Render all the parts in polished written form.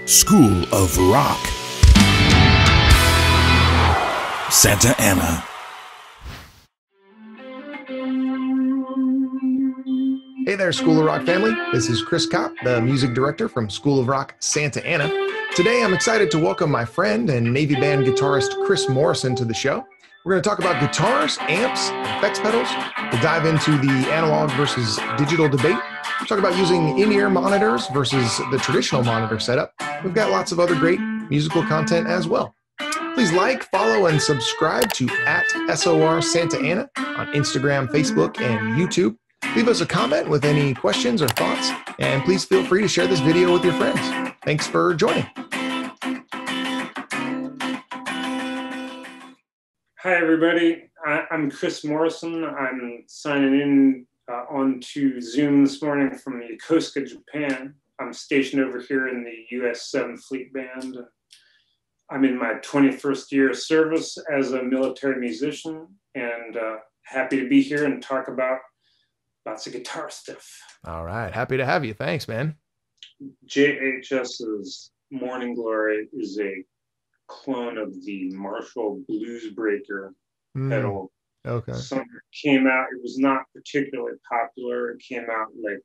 School of Rock. Santa Ana. Hey there, School of Rock family. This is Chris Kopp, the music director from School of Rock Santa Ana. Today, I'm excited to welcome my friend and Navy Band guitarist Chris Morrison to the show. We're going to talk about guitars, amps, and effects pedals. We'll dive into the analog versus digital debate. We'll talk about using in-ear monitors versus the traditional monitor setup. We've got lots of other great musical content as well. Please like, follow, and subscribe to @SOR Santa Ana on Instagram, Facebook, and YouTube. Leave us a comment with any questions or thoughts, and please feel free to share this video with your friends. Thanks for joining. Hi, everybody. I'm Chris Morrison. I'm signing in onto Zoom this morning from Yokosuka, Japan. I'm stationed over here in the U.S. 7th Fleet Band. I'm in my 21st year of service as a military musician, and happy to be here and talk about lots of guitar stuff. All right. Happy to have you. Thanks, man. JHS's Morning Glory is a clone of the Marshall Blues Breaker pedal. Okay. Something came out, it was not particularly popular. It came out like,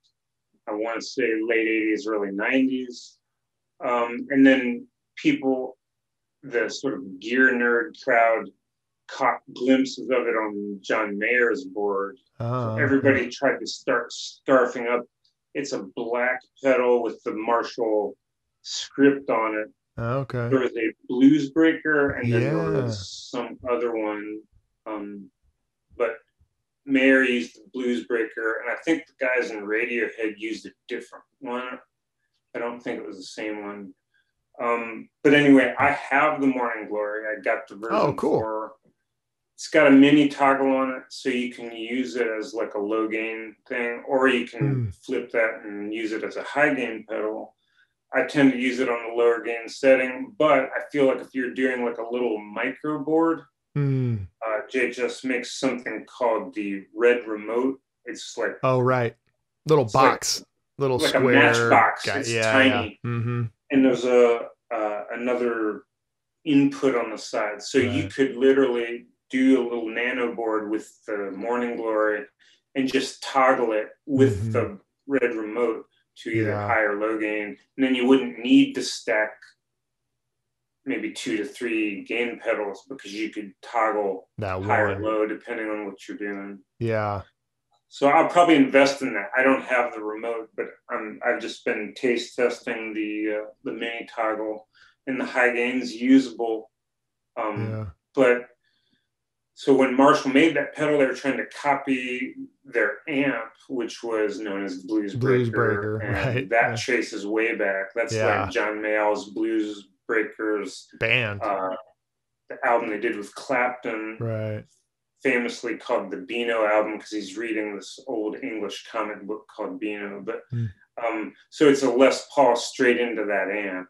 I want to say late 80s, early 90s. And then people, the sort of gear nerd crowd, caught glimpses of it on John Mayer's board. So everybody tried to start scarfing up. It's a black pedal with the Marshall script on it. Okay. There was a Blues Breaker, and then there was some other one. But Mayer used the Blues Breaker, and I think the guys in Radiohead used a different one. I don't think it was the same one. But anyway, I have the Morning Glory. I got the version 4. It's got a mini toggle on it, so you can use it as like a low gain thing, or you can flip that and use it as a high gain pedal. I tend to use it on the lower gain setting, but I feel like if you're doing like a little micro board, JHS makes something called the Red Remote. It's like little box, like, little like square a matchbox. It's tiny, and there's another input on the side, so you could literally do a little nano board with the Morning Glory and just toggle it with the Red Remote to either high or low gain, and then you wouldn't need to stack maybe 2 to 3 gain pedals because you could toggle that high or low depending on what you're doing. Yeah. So I'll probably invest in that. I don't have the remote, but I've just been taste testing the mini toggle, and the high gain's usable. But so when Marshall made that pedal, they were trying to copy their amp, which was known as Blues Breaker, and that traces way back. That's like John Mayall's Blues Breakers band, the album they did with Clapton, famously called the Beano album because he's reading this old English comic book called Beano. But so it's a Les Paul straight into that amp.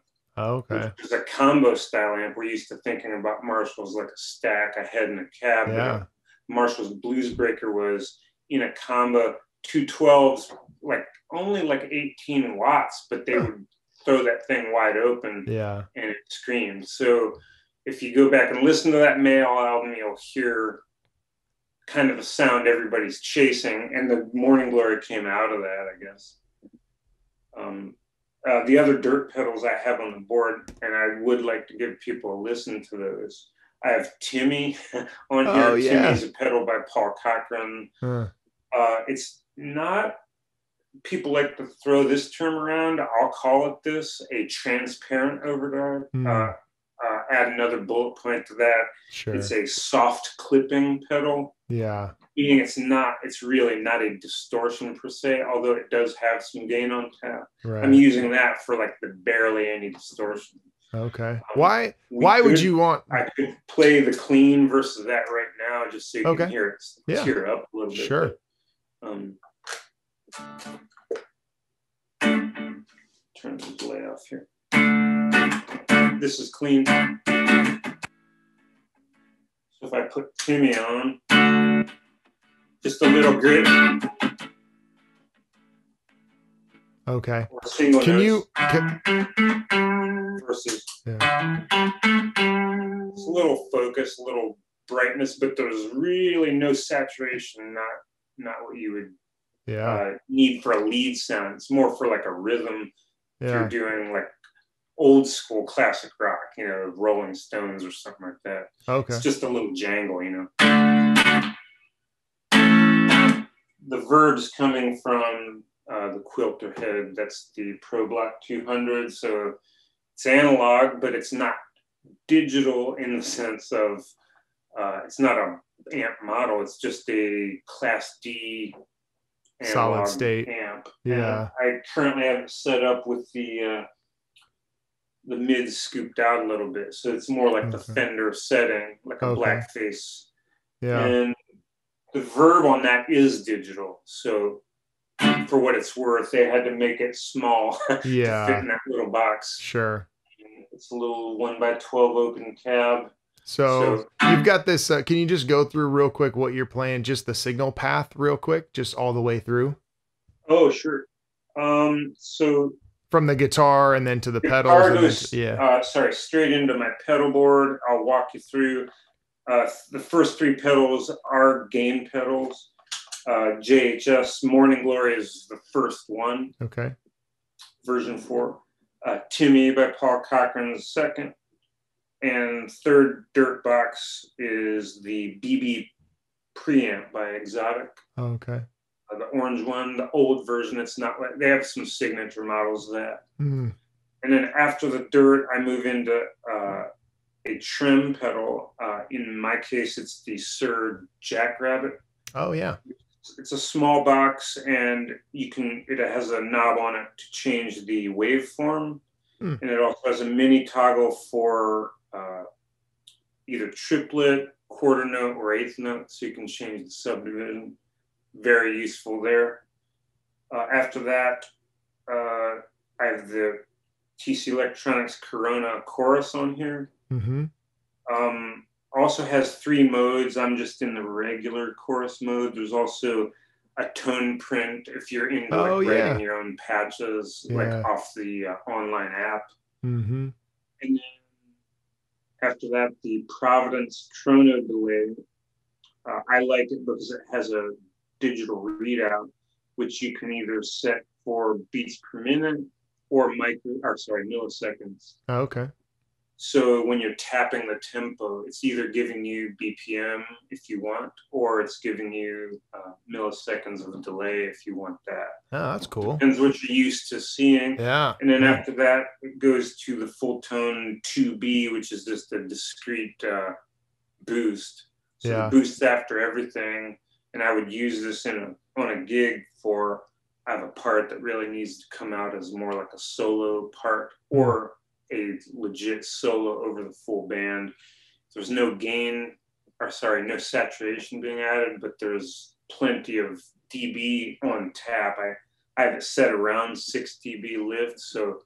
It's a combo style amp. We're used to thinking about Marshalls like a stack, a head, and a cab. Marshall's Blues Breaker was in a combo, 212s, like only like 18 watts, but they would throw that thing wide open and it screamed. So if you go back and listen to that Mayall album, you'll hear kind of a sound everybody's chasing, and the Morning Glory came out of that, I guess. The other dirt pedals I have on the board, and I would like to give people a listen to those. I have Timmy on here. Timmy's a pedal by Paul Cochran. It's not, people like to throw this term around. I'll call it this, a transparent overdrive. Add another bullet point to that. It's a soft clipping pedal. Meaning it's really not a distortion per se, although it does have some gain on tap. I'm using that for like the barely any distortion. Why would you want? I could play the clean versus that right now, just so you can hear it tear up a little bit. Turn the delay off here. This is clean. So if I put Timmy on, just a little grit. Okay. Or single Can notes. you? courses. Yeah. It's a little focus, a little brightness, but there's really no saturation, not what you would need for a lead sound. It's more for like a rhythm. If you're doing like old school classic rock, you know, Rolling Stones or something like that. Okay. It's just a little jangle, you know. The verb's coming from the Quilter head. That's the Pro Block 200. So it's analog, but it's not digital in the sense of it's not a amp model. It's just a Class D analog solid state amp. Yeah. And I currently have it set up with the mids scooped out a little bit, so it's more like the Fender setting, like a blackface. Yeah. And the verb on that is digital, so for what it's worth, they had to make it small to fit in that little box. Sure. It's a little 1x12 open cab. So you've got this. Can you just go through real quick what you're playing? Just the signal path, real quick, just all the way through. Oh, sure. So from the guitar and then to the pedals. Goes, straight into my pedal board. I'll walk you through. The first three pedals are gain pedals. JHS Morning Glory is the first one. Okay. Version 4. Timmy by Paul Cochran is the second. And third dirt box is the BB preamp by Exotic. Oh, okay. The orange one, the old version. It's not like they have some signature models of that. And then after the dirt, I move into a trim pedal. In my case, it's the Sir Jackrabbit. Oh yeah. It's a small box, and it has a knob on it to change the waveform, and it also has a mini toggle for either triplet, quarter note, or eighth note, so you can change the subdivision. Very useful there. After that, I have the TC Electronics Corona chorus on here. Also has 3 modes. I'm just in the regular chorus mode. There's also a tone print if you're into writing your own patches, like off the online app. And then after that, the Providence Trono delay. I like it because it has a digital readout, which you can either set for beats per minute or milliseconds. Oh, okay. So when you're tapping the tempo, it's either giving you BPM if you want, or it's giving you milliseconds of a delay if you want that. Oh, that's cool. Depends what you're used to seeing. Yeah. And then after that, it goes to the full tone 2B, which is just a discrete boost. So the boost after everything. And I would use this on a gig for, I have a part that really needs to come out as more like a solo part or a legit solo over the full band. There's no no saturation being added, but there's plenty of dB on tap. I have it set around 6 dB lift, so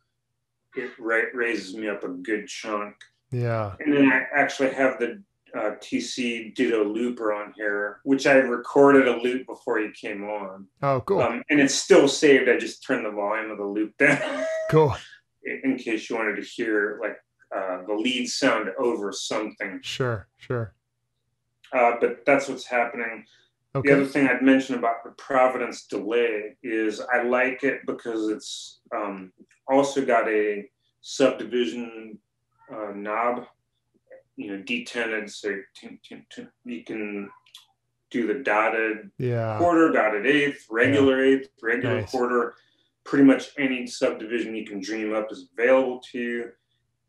it raises me up a good chunk. Yeah. And then I actually have the TC Ditto looper on here, which I recorded a loop before you came on. Oh, cool. And it's still saved. I just turned the volume of the loop down. Cool. In case you wanted to hear like the lead sound over something. Sure. But that's what's happening. Okay. The other thing I'd mention about the Providence delay is I like it because it's also got a subdivision knob, detented, so you can do the dotted quarter, dotted eighth, regular eighth, regular quarter. Pretty much any subdivision you can dream up is available to you.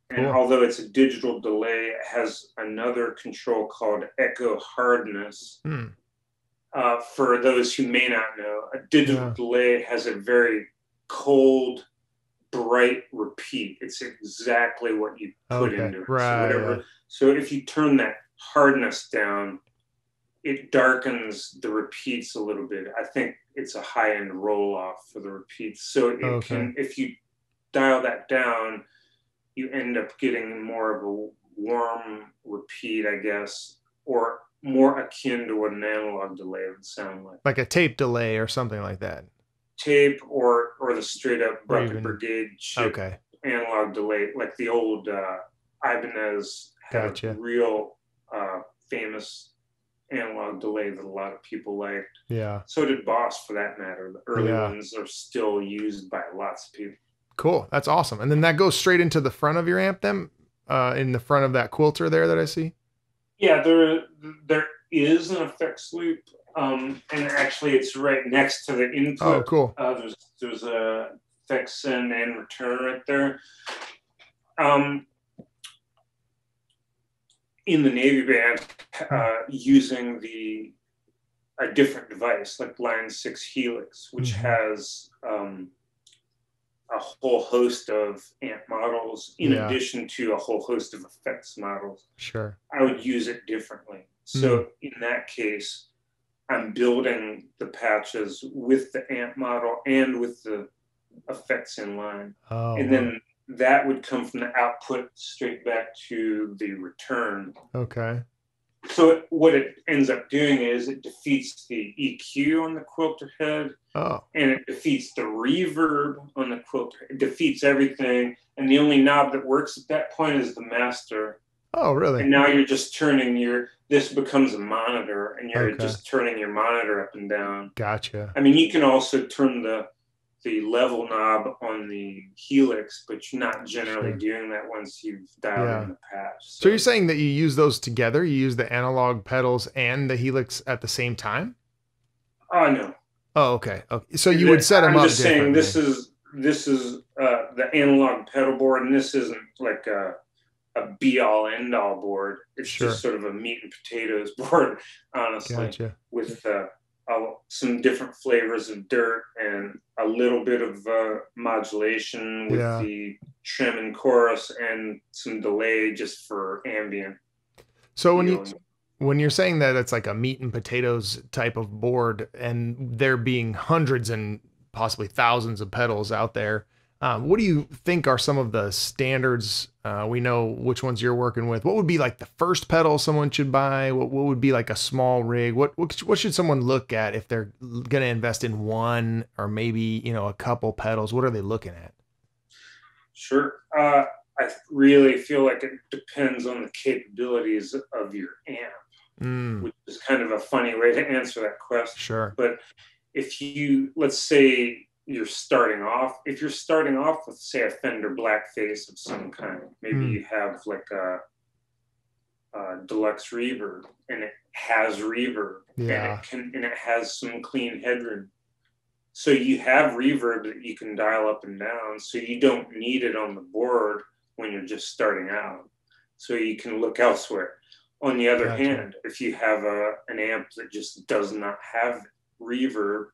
And although it's a digital delay, it has another control called echo hardness. For those who may not know, a digital delay has a very cold, bright repeat. It's exactly what you put into it. Right. So if you turn that hardness down, it darkens the repeats a little bit. I think it's a high-end roll-off for the repeats. So it can, if you dial that down, you end up getting more of a warm repeat, I guess, or more akin to what an analog delay would sound like. Like a tape delay or something like that. Tape or the straight-up Bucket Brigade chip. Okay. analog delay, like the old Ibanez had Gotcha. a real famous analog delay that a lot of people liked. Yeah. So did Boss, for that matter. The early Yeah. ones are still used by lots of people. Cool. That's awesome. And then that goes straight into the front of your amp then, in the front of that quilter there that I see? Yeah, there is an effects loop, and actually it's right next to the input. Oh, cool. There's a effects send and return right there. In the Navy band, using a different device like Line 6 Helix, which has a whole host of amp models in addition to a whole host of effects models. Sure. I would use it differently. So in that case, I'm building the patches with the amp model and with the effects in line. Oh, and then that would come from the output straight back to the return. Okay. So what it ends up doing is it defeats the EQ on the quilter head. Oh. And it defeats the reverb on the quilter. It defeats everything. And the only knob that works at that point is the master. Oh, really? And now you're just turning this becomes a monitor, and you're just turning your monitor up and down. Gotcha. I mean, you can also turn the level knob on the Helix, but you're not generally doing that once you've dialed in the patch. So you're saying that you use those together? You use the analog pedals and the Helix at the same time? Oh, no. Oh, okay. Okay. So you would set them up. I'm just saying this is the analog pedal board, and this isn't like a be-all end-all board. It's just sort of a meat and potatoes board, honestly, with some different flavors of dirt and a little bit of modulation with the trim and chorus and some delay just for ambient. So when you're saying that it's like a meat and potatoes type of board, and there being hundreds and possibly thousands of pedals out there, what do you think are some of the standards? We know which ones you're working with. What would be like the first pedal someone should buy? What would be like a small rig? What should someone look at if they're going to invest in one or maybe, a couple pedals? What are they looking at? Sure. I really feel like it depends on the capabilities of your amp, which is kind of a funny way to answer that question. Sure. But let's say you're starting off with, say, a Fender Blackface of some kind, maybe you have like a deluxe reverb, and it has reverb, and it has some clean headroom. So you have reverb that you can dial up and down, so you don't need it on the board when you're just starting out. So you can look elsewhere. On the other hand, if you have an amp that just does not have reverb,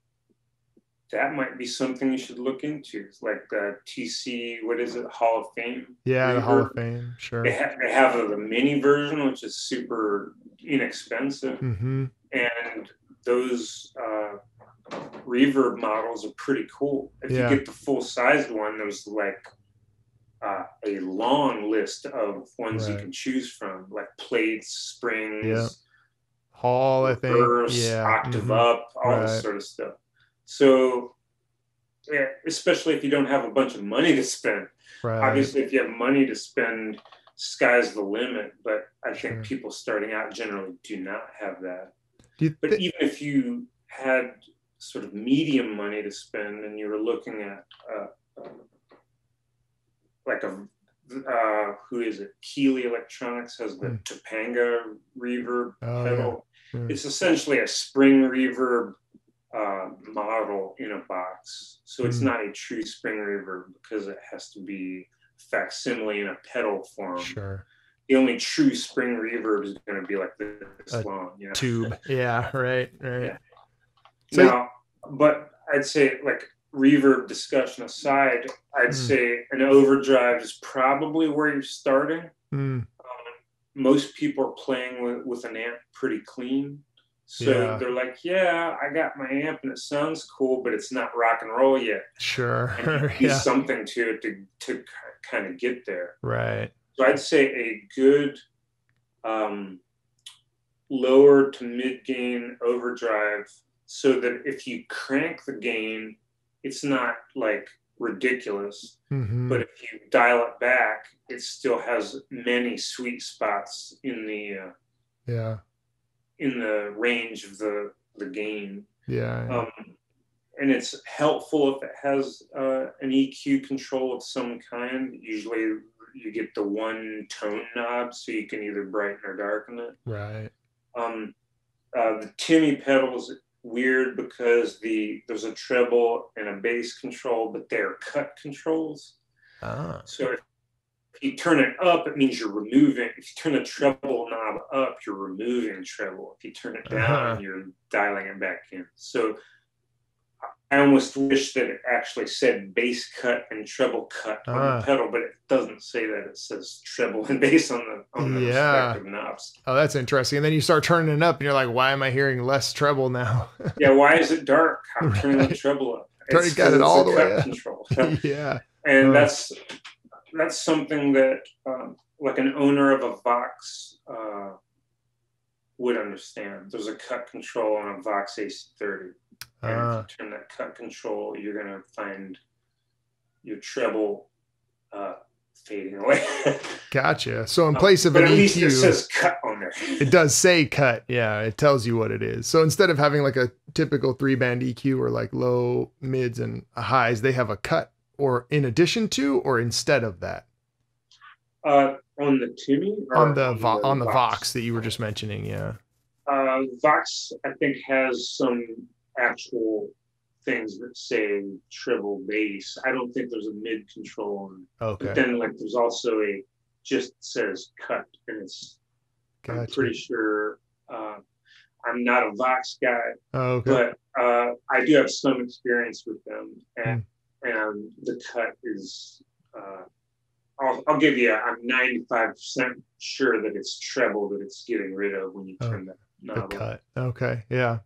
that might be something you should look into. It's like the TC, what is it, Hall of Fame? Yeah, the Hall of Fame, sure. They have the mini version, which is super inexpensive. And those reverb models are pretty cool. If you get the full-sized one, there's like a long list of ones you can choose from, like plates, springs, Hall, I think, octave up, all this sort of stuff. So, especially if you don't have a bunch of money to spend. Obviously, if you have money to spend, sky's the limit. But I think people starting out generally do not have that. But even if you had sort of medium money to spend and you were looking at like who is it? Keeley Electronics has the Topanga reverb pedal. It's essentially a spring reverb model in a box. So it's not a true spring reverb because it has to be facsimile in a pedal form. The only true spring reverb is going to be like this long, tube. Right. Yeah. So, now, but I'd say, like, reverb discussion aside, I'd say an overdrive is probably where you're starting. Most people are playing with an amp pretty clean. So they're like, I got my amp and it sounds cool, but it's not rock and roll yet. And you do something to it to kind of get there. Right. So I'd say a good lower to mid gain overdrive, so that if you crank the gain, it's not like ridiculous. Mm-hmm. But if you dial it back, it still has many sweet spots in the range of the gain. And it's helpful if it has an EQ control of some kind. Usually you get the one tone knob, so you can either brighten or darken it. Right. The Timmy pedal's weird because there's a treble and a bass control, but they're cut controls. So if you turn it up, it means you're removing. If you turn the treble knob up, you're removing treble. If you turn it down, you're dialing it back in. So I almost wish that it actually said bass cut and treble cut on the pedal, but it doesn't say that. It says treble and bass on the respective knobs. Oh, that's interesting. And then you start turning it up and you're like, why am I hearing less treble now? Yeah, why is it dark? I'm turning the treble up. It's got it all the way up. Control. Yeah. And that's something that like an owner of a Vox would understand. There's a cut control on a Vox AC30. And if you turn that cut control, you're going to find your treble fading away. Gotcha. So in place of an EQ, at least it says cut on there. It does say cut. Yeah, it tells you what it is. So instead of having like a typical 3-band EQ or like low, mids, and highs, they have a cut, or in addition to, or instead of that. On the Timmy? On the Vox that you were just mentioning, yeah. Vox, I think, has some actual things that say treble bass. I don't think there's a mid control. Okay. But then like there's also just says cut, and it's gotcha. I'm pretty sure I'm not a Vox guy, but I do have some experience with them, and the cut is I'll give you, I'm 95% sure that it's treble that it's getting rid of when you turn that knob. The cut. Okay. Yeah.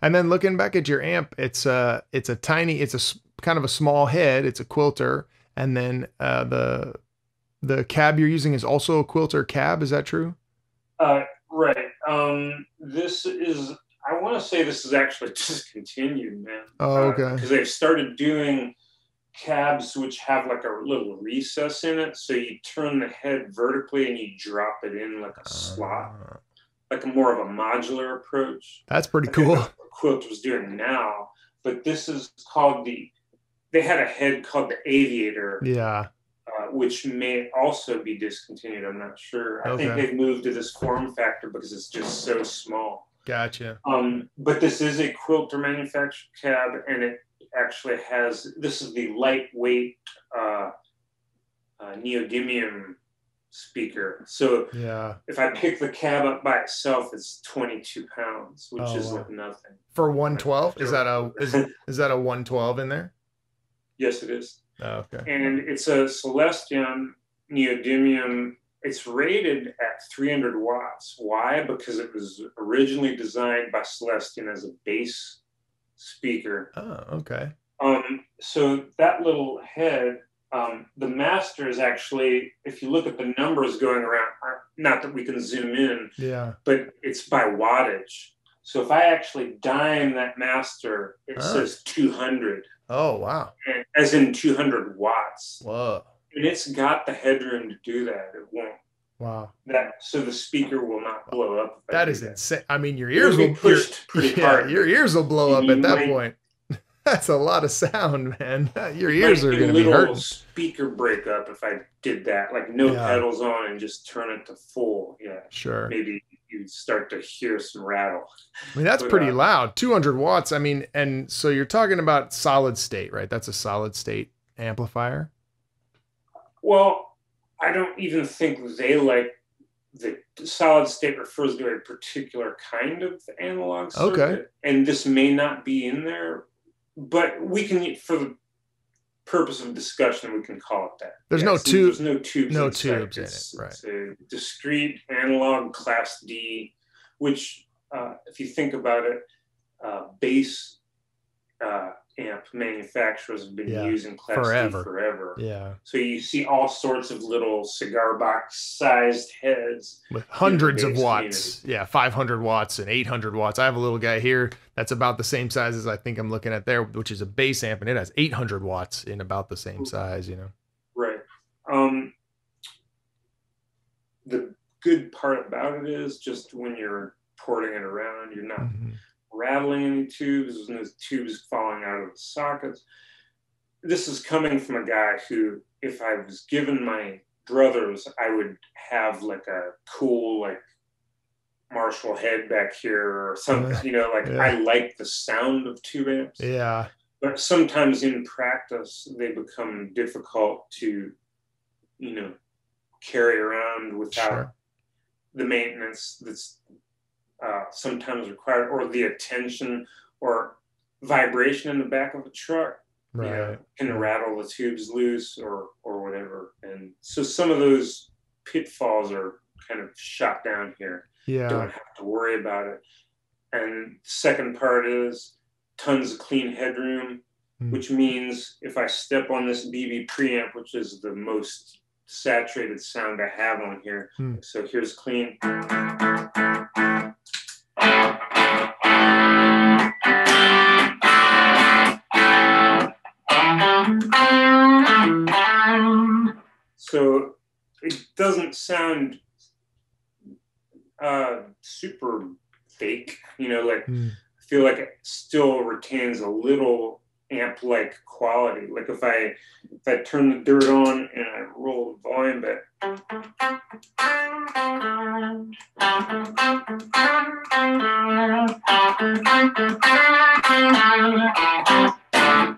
And then looking back at your amp, it's a kind of a small head. It's a quilter. And then the cab you're using is also a quilter cab. Is that true? Right. This is, I want to say this is actually discontinued, man. Oh, okay. Because they've started doing cabs which have like a little recess in it. So you turn the head vertically and you drop it in like a slot. Like more of a modular approach. That's pretty cool. What Quilt was doing now, but this is called they had a head called the Aviator. Yeah. Which may also be discontinued. I'm not sure. I think they've moved to this form factor because it's just so small. Gotcha. But this is a quilter manufactured cab, and it actually has, this is the lightweight neodymium speaker. So if I pick the cab up by itself, it's 22 pounds, which is like nothing. For 112? Is that a 112 in there? Yes, it is. Oh, okay. And it's a Celestion neodymium. It's rated at 300 watts. Why? Because it was originally designed by Celestion as a bass speaker. Oh, okay. So that little head, the master is actually, if you look at the numbers going around, not that we can zoom in, but it's by wattage. So if I actually dime that master, it says 200. Oh, wow. As in 200 watts. Whoa. And it's got the headroom to do that. It won't. Wow. So the speaker will not blow up. That is insane. I mean, your ears will be pushed pretty hard. Your ears will blow up at that point. That's a lot of sound, man. Your ears are going to be hurting. Speaker breakup if I did that, like no pedals on and just turn it to full. Yeah. Sure. Maybe you start to hear some rattle. I mean, that's pretty loud. 200 watts. I mean, and so you're talking about solid state, right? That's a solid state amplifier. Well, I don't even think they like the solid state refers to a particular kind of analog circuit. Okay. And this may not be in there, but we can, for the purpose of discussion, we can call it that. There's no tubes. There's no tubes. No tubes in it. Right. It's a discrete analog class D, which, if you think about it, bass amp manufacturers have been using Class D forever. Yeah. So you see all sorts of little cigar box sized heads with hundreds of watts. Yeah, 500 watts and 800 watts. I have a little guy here that's about the same size as I think I'm looking at there, which is a bass amp, and it has 800 watts in about the same size, you know. Right. The good part about it is just when you're porting it around, you're not rattling any tubes. There's no tubes falling out of the sockets. This is coming from a guy who, if I was given my druthers, I would have like a cool, like Marshall head back here or something, you know, like I like the sound of tube amps. Yeah. But sometimes in practice, they become difficult to, you know, carry around without the maintenance that's sometimes required, or the attention or vibration in the back of a truck. Right. You know, can rattle the tubes loose or whatever. And so some of those pitfalls are kind of shot down here. Yeah. Don't have to worry about it. And second part is tons of clean headroom, which means if I step on this BB preamp, which is the most saturated sound I have on here. So here's clean. So it doesn't sound super fake, you know, like I feel like it still retains a little amp-like quality. Like if I turn the dirt on and I roll the volume back,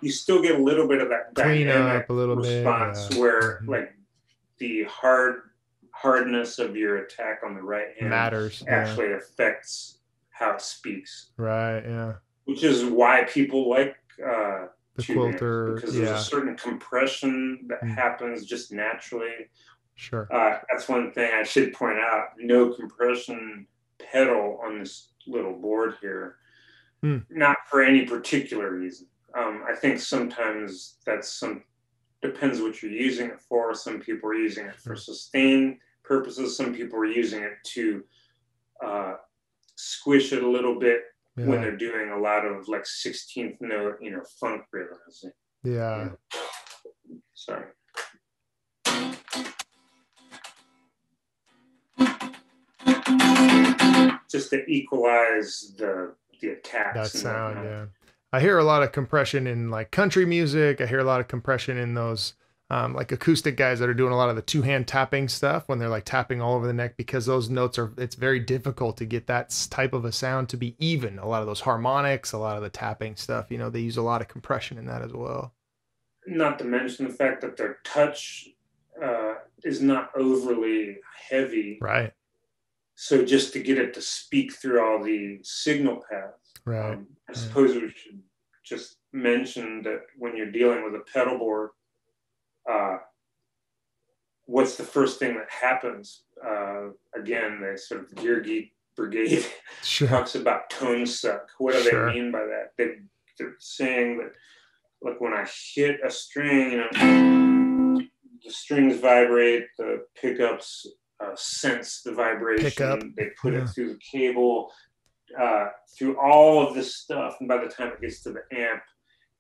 you still get a little bit of that dynamic response where like the hardness of your attack on the right hand matters, actually affects how it speaks. Right. Yeah. Which is why people like the quilter, because there's a certain compression that happens just naturally. Sure. That's one thing I should point out. No compression pedal on this little board here. Not for any particular reason. I think sometimes depends what you're using it for. Some people are using it for sustain purposes. Some people are using it to squish it a little bit when they're doing a lot of like 16th note, you know, funk rhythms. Yeah. Sorry. Just to equalize the attacks. That sound, yeah. I hear a lot of compression in like country music. I hear a lot of compression in those like acoustic guys that are doing a lot of the two-hand tapping stuff when they're like tapping all over the neck, because those notes it's very difficult to get that type of a sound to be even. A lot of those harmonics, a lot of the tapping stuff, you know, they use a lot of compression in that as well. Not to mention the fact that their touch is not overly heavy. Right. So just to get it to speak through all the signal paths. Right. I suppose we should just mention that when you're dealing with a pedal board, what's the first thing that happens? Again, the sort of Gear Geek Brigade talks about tone suck. What do they mean by that? They're saying that, like, when I hit a string, you know, the strings vibrate, the pickups sense the vibration, they put it through the cable, through all of this stuff, and by the time it gets to the amp,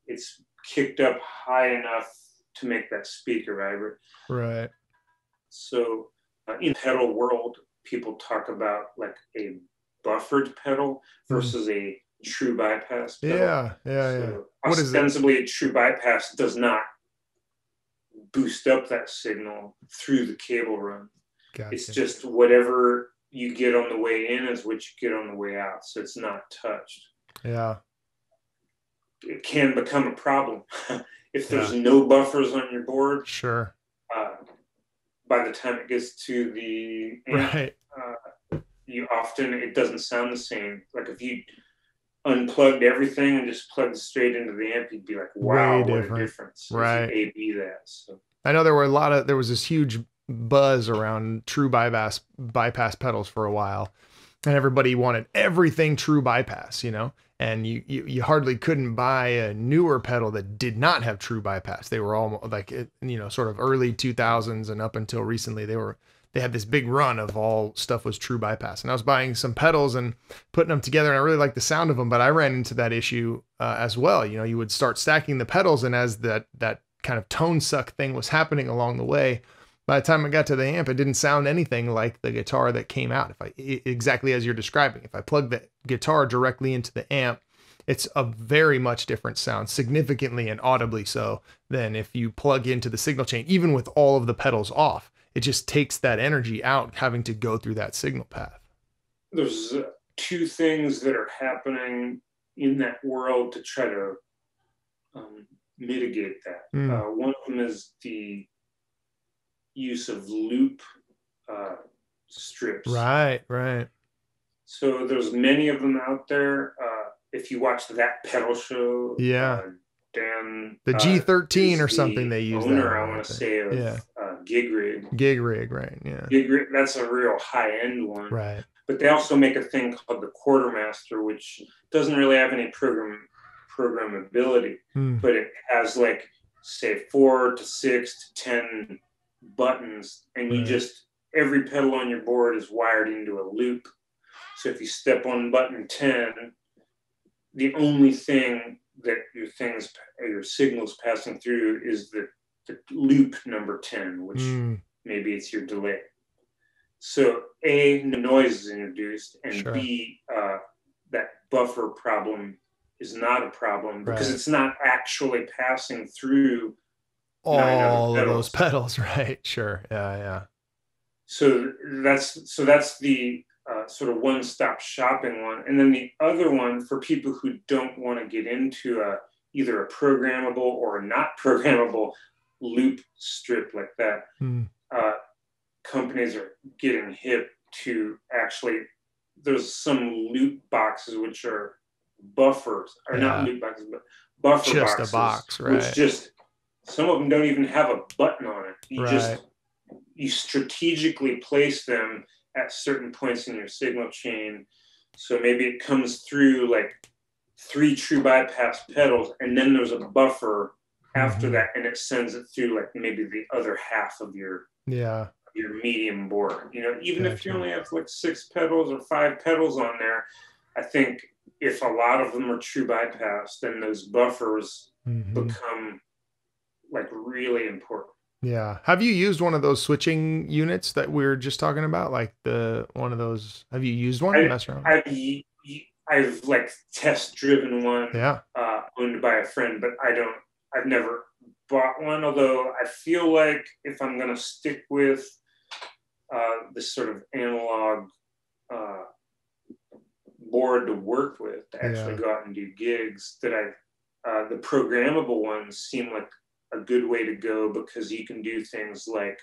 it's kicked up high enough to make that speaker vibrate. Right. So in pedal world, people talk about like a buffered pedal versus a true bypass pedal. So what ostensibly, a true bypass does not boost up that signal through the cable run. Gotcha. It's just whatever you get on the way in is what you get on the way out. So it's not touched. Yeah. It can become a problem if there's no buffers on your board. Sure. By the time it gets to the amp, it doesn't sound the same. Like if you unplugged everything and just plugged straight into the amp, you'd be like, wow, what a difference. Right. A/B that. So. I know there was this huge buzz around true bypass pedals for a while, and everybody wanted everything true bypass, you know, and you hardly couldn't buy a newer pedal that did not have true bypass. They were all like, sort of early 2000s and up until recently, they had this big run of all stuff was true bypass. And I was buying some pedals and putting them together, and I really liked the sound of them, but I ran into that issue as well. You would start stacking the pedals, and as that kind of tone suck thing was happening along the way, by the time I got to the amp, it didn't sound anything like the guitar that came out. Exactly as you're describing, if I plug the guitar directly into the amp, it's a very much different sound, significantly and audibly so, than if you plug into the signal chain, even with all of the pedals off. It just takes that energy out, having to go through that signal path. There's two things that are happening in that world to try to mitigate that. One of them is the use of loop strips. Right. So there's many of them out there. If you watch That Pedal Show, Dan, the G13 or something they use. Owner, I want to say, of Gig Rig. Gig Rig, right? Yeah. Gig Rig, that's a real high end one. Right. But they also make a thing called the Quartermaster, which doesn't really have any programmability, but it has like, say, 4 to 6 to 10 buttons, and you just, every pedal on your board is wired into a loop. So if you step on button 10, the only thing that your signals passing through is the loop number 10, which maybe it's your delay. So A, the noise is introduced, and B, that buffer problem is not a problem because it's not actually passing through all of those pedals, right? Sure. Yeah. So that's the sort of one-stop shopping one. And then the other one, for people who don't want to get into either a programmable or a not programmable loop strip like that, companies are getting hip to actually, there's some loop boxes which are buffers, or not loop boxes, but buffer just boxes. A box, right? Which just, some of them don't even have a button on it. You strategically place them at certain points in your signal chain. So maybe it comes through like 3 true bypass pedals, and then there's a buffer after that, and it sends it through like maybe the other half of your medium board. Even if you only have like 6 pedals or 5 pedals on there, I think if a lot of them are true bypass, then those buffers become like really important. Yeah. Have you used one of those switching units that we were just talking about? Like one of those, have you used one? I've like test driven one owned by a friend, but I've never bought one. Although I feel like if I'm going to stick with this sort of analog board to work with, to actually go out and do gigs, that the programmable ones seem like a good way to go, because you can do things like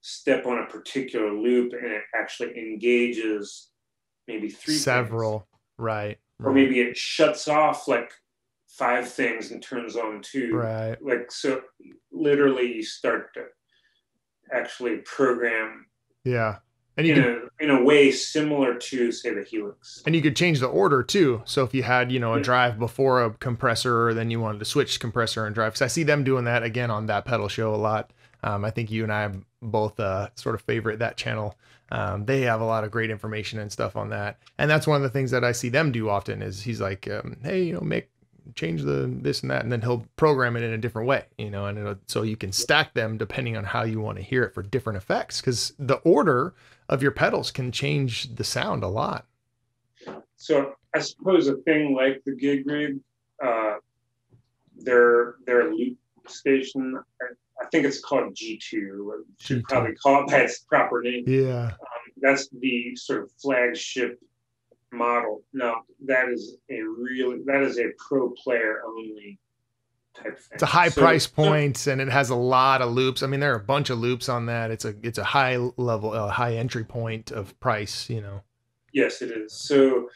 step on a particular loop and it actually engages maybe 3 several things. Right. Or maybe it shuts off like 5 things and turns on 2. Right. Like, so literally you start to actually program and in a way similar to, say, the Helix. And you could change the order too. So if you had, a drive before a compressor, then you wanted to switch compressor and drive. Because I see them doing that again on That Pedal Show a lot. I think you and I both sort of favorite that channel. They have a lot of great information and stuff on that. And that's one of the things that I see them do often is he's like, hey, change this and that, and then he'll program it in a different way, and so you can stack them depending on how you want to hear it for different effects, because the order of your pedals can change the sound a lot. So I suppose a thing like the Gig Rig, their loop station, I think it's called G2. Should probably call it by its proper name. Yeah, that's the sort of flagship model. Now that is a pro player only type thing. It's a high price point, and it has a lot of loops. I mean, there are a bunch of loops on that. It's a high level, high entry point of price. Yes, it is. So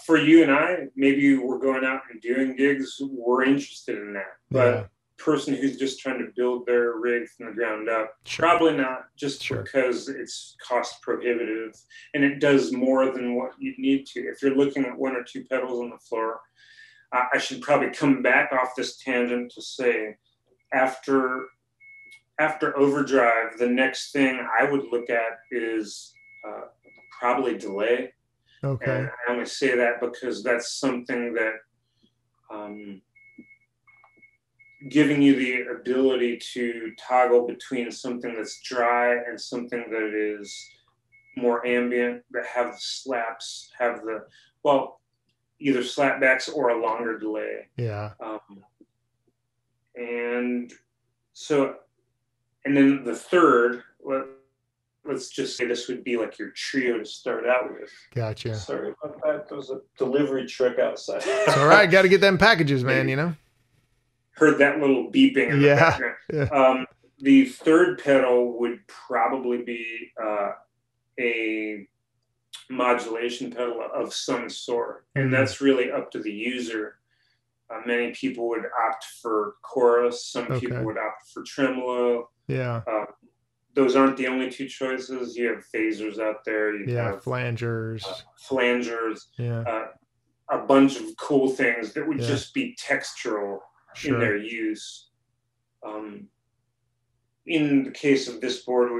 for you and I, maybe we're going out and doing gigs. We're interested in that, but person who's just trying to build their rig from the ground up, Sure. probably not, just Sure. because it's cost prohibitive and it does more than what you need to. If you're looking at 1 or 2 pedals on the floor, I should probably come back off this tangent to say, after overdrive, the next thing I would look at is probably delay. Okay. And I only say that because that's something that giving you the ability to toggle between something that's dry and something that is more ambient, that have the slaps, have the, well, either slapbacks or a longer delay. Yeah. And so, and then the third, let's just say this would be like your trio to start out with. Gotcha. Sorry about that. There was a delivery truck outside. It's all right. Got to get them packages, man, you know? Heard that little beeping in the background. Yeah. The third pedal would probably be a modulation pedal of some sort. And that's really up to the user. Many people would opt for chorus. Some people would opt for tremolo. Yeah. Those aren't the only 2 choices. You have phasers out there. You have flangers. Yeah. A bunch of cool things that would just be textural in their use. In the case of this board,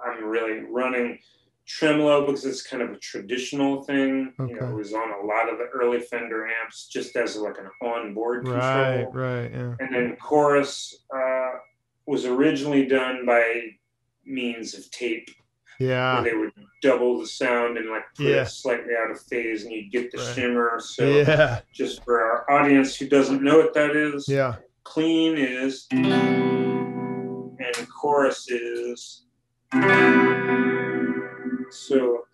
I'm really running tremolo because it's kind of a traditional thing. You know, it was on a lot of the early Fender amps just as like an on-board control. Right, yeah. And then chorus was originally done by means of tape. Yeah. Where they would double the sound and like put it slightly out of phase, and you'd get the shimmer. So just for our audience who doesn't know what that is, clean is, and chorus is. So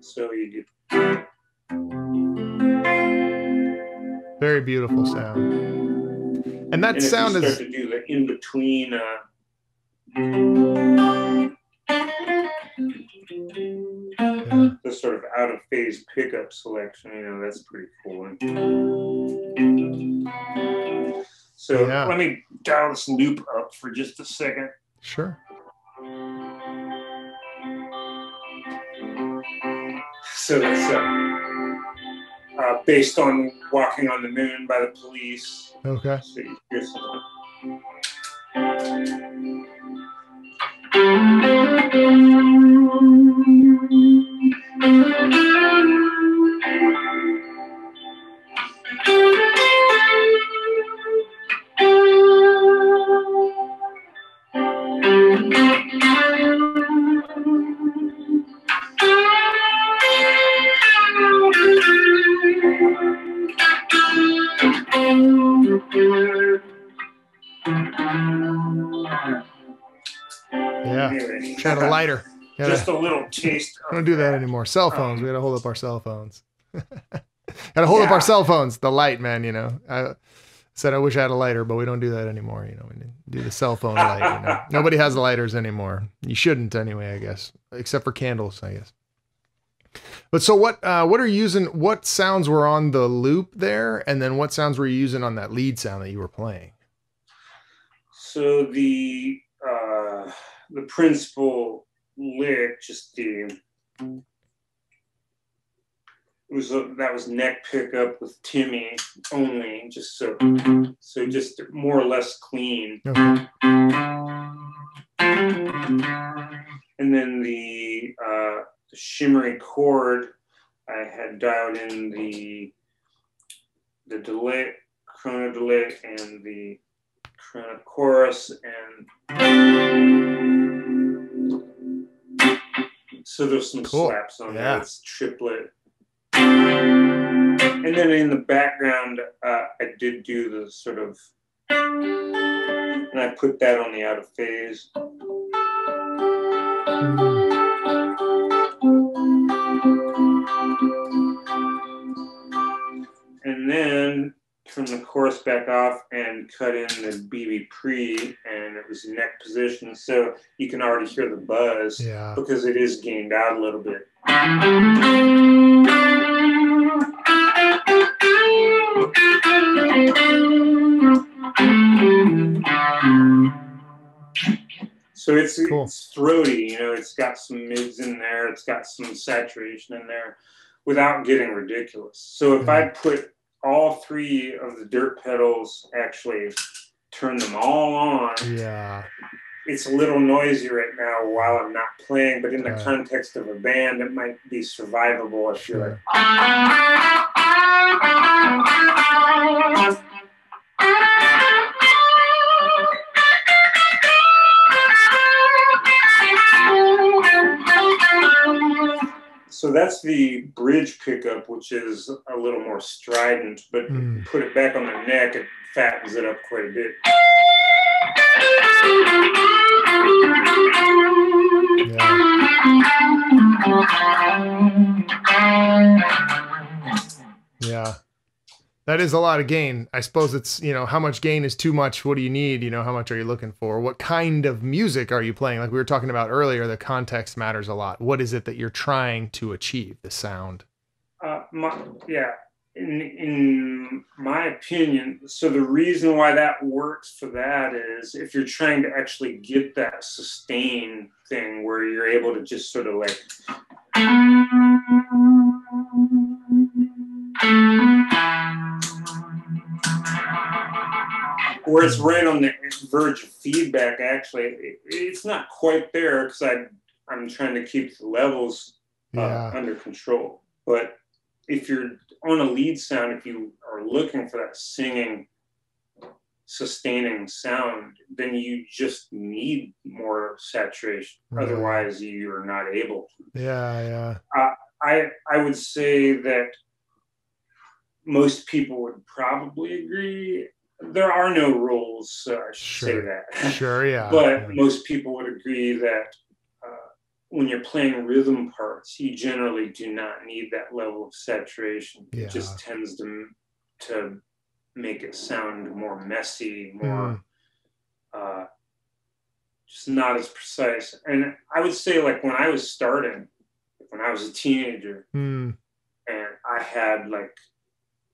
so you get very beautiful sound. And that sound is start to do the in between the sort of out of phase pickup selection, you know, that's pretty cool. So let me dial this loop up for just a second. Sure. So that's based on Walking on the Moon by the Police. Okay. So here's some. Had a lighter. Just a little taste. I don't do that anymore. Cell phones. We got to hold up our cell phones. Got to hold up our cell phones. The light, man. You know. I said I wish I had a lighter, but we don't do that anymore. You know, we do the cell phone light. You know? Nobody has lighters anymore. You shouldn't anyway, I guess, except for candles, I guess. But so what are you using? What sounds were on the loop there, and then what sounds were you using on that lead sound that you were playing? So the principal lick, just that was neck pickup with Timmy only, just so just more or less clean. Okay. And then the shimmery chord, I had dialed in the delay, chrono delay, and the chrono chorus, and so there's some slaps on there. It's triplet. And then in the background, I did do the sort of, and I put that on the out of phase. And then turn the chorus back off and cut in the BB pre, and it was neck position, so you can already hear the buzz because it is gained out a little bit. So it's throaty, you know, it's got some mids in there, it's got some saturation in there without getting ridiculous. So if I put all three of the dirt pedals, actually turn them all on, it's a little noisy right now while I'm not playing, but in the context of a band, it might be survivable if you're like. So that's the bridge pickup, which is a little more strident, but put it back on the neck, it fattens it up quite a bit. Yeah. That is a lot of gain. I suppose it's, you know, how much gain is too much? What do you need? You know, how much are you looking for? What kind of music are you playing? Like we were talking about earlier, the context matters a lot. What is it that you're trying to achieve, the sound? In my opinion, so the reason why that works for that is if you're trying to actually get that sustain thing where you're able to just sort of like where it's right on the verge of feedback. Actually, it's not quite there because I'm trying to keep the levels under control. But if you're on a lead sound, if you are looking for that singing, sustaining sound, then you just need more saturation. Otherwise, you're not able to. I would say that most people would probably agree. There are no rules, so I should say that. But most people would agree that when you're playing rhythm parts, you generally do not need that level of saturation. It just tends to make it sound more messy, more just not as precise. And I would say, like, when I was starting, when I was a teenager, and I had like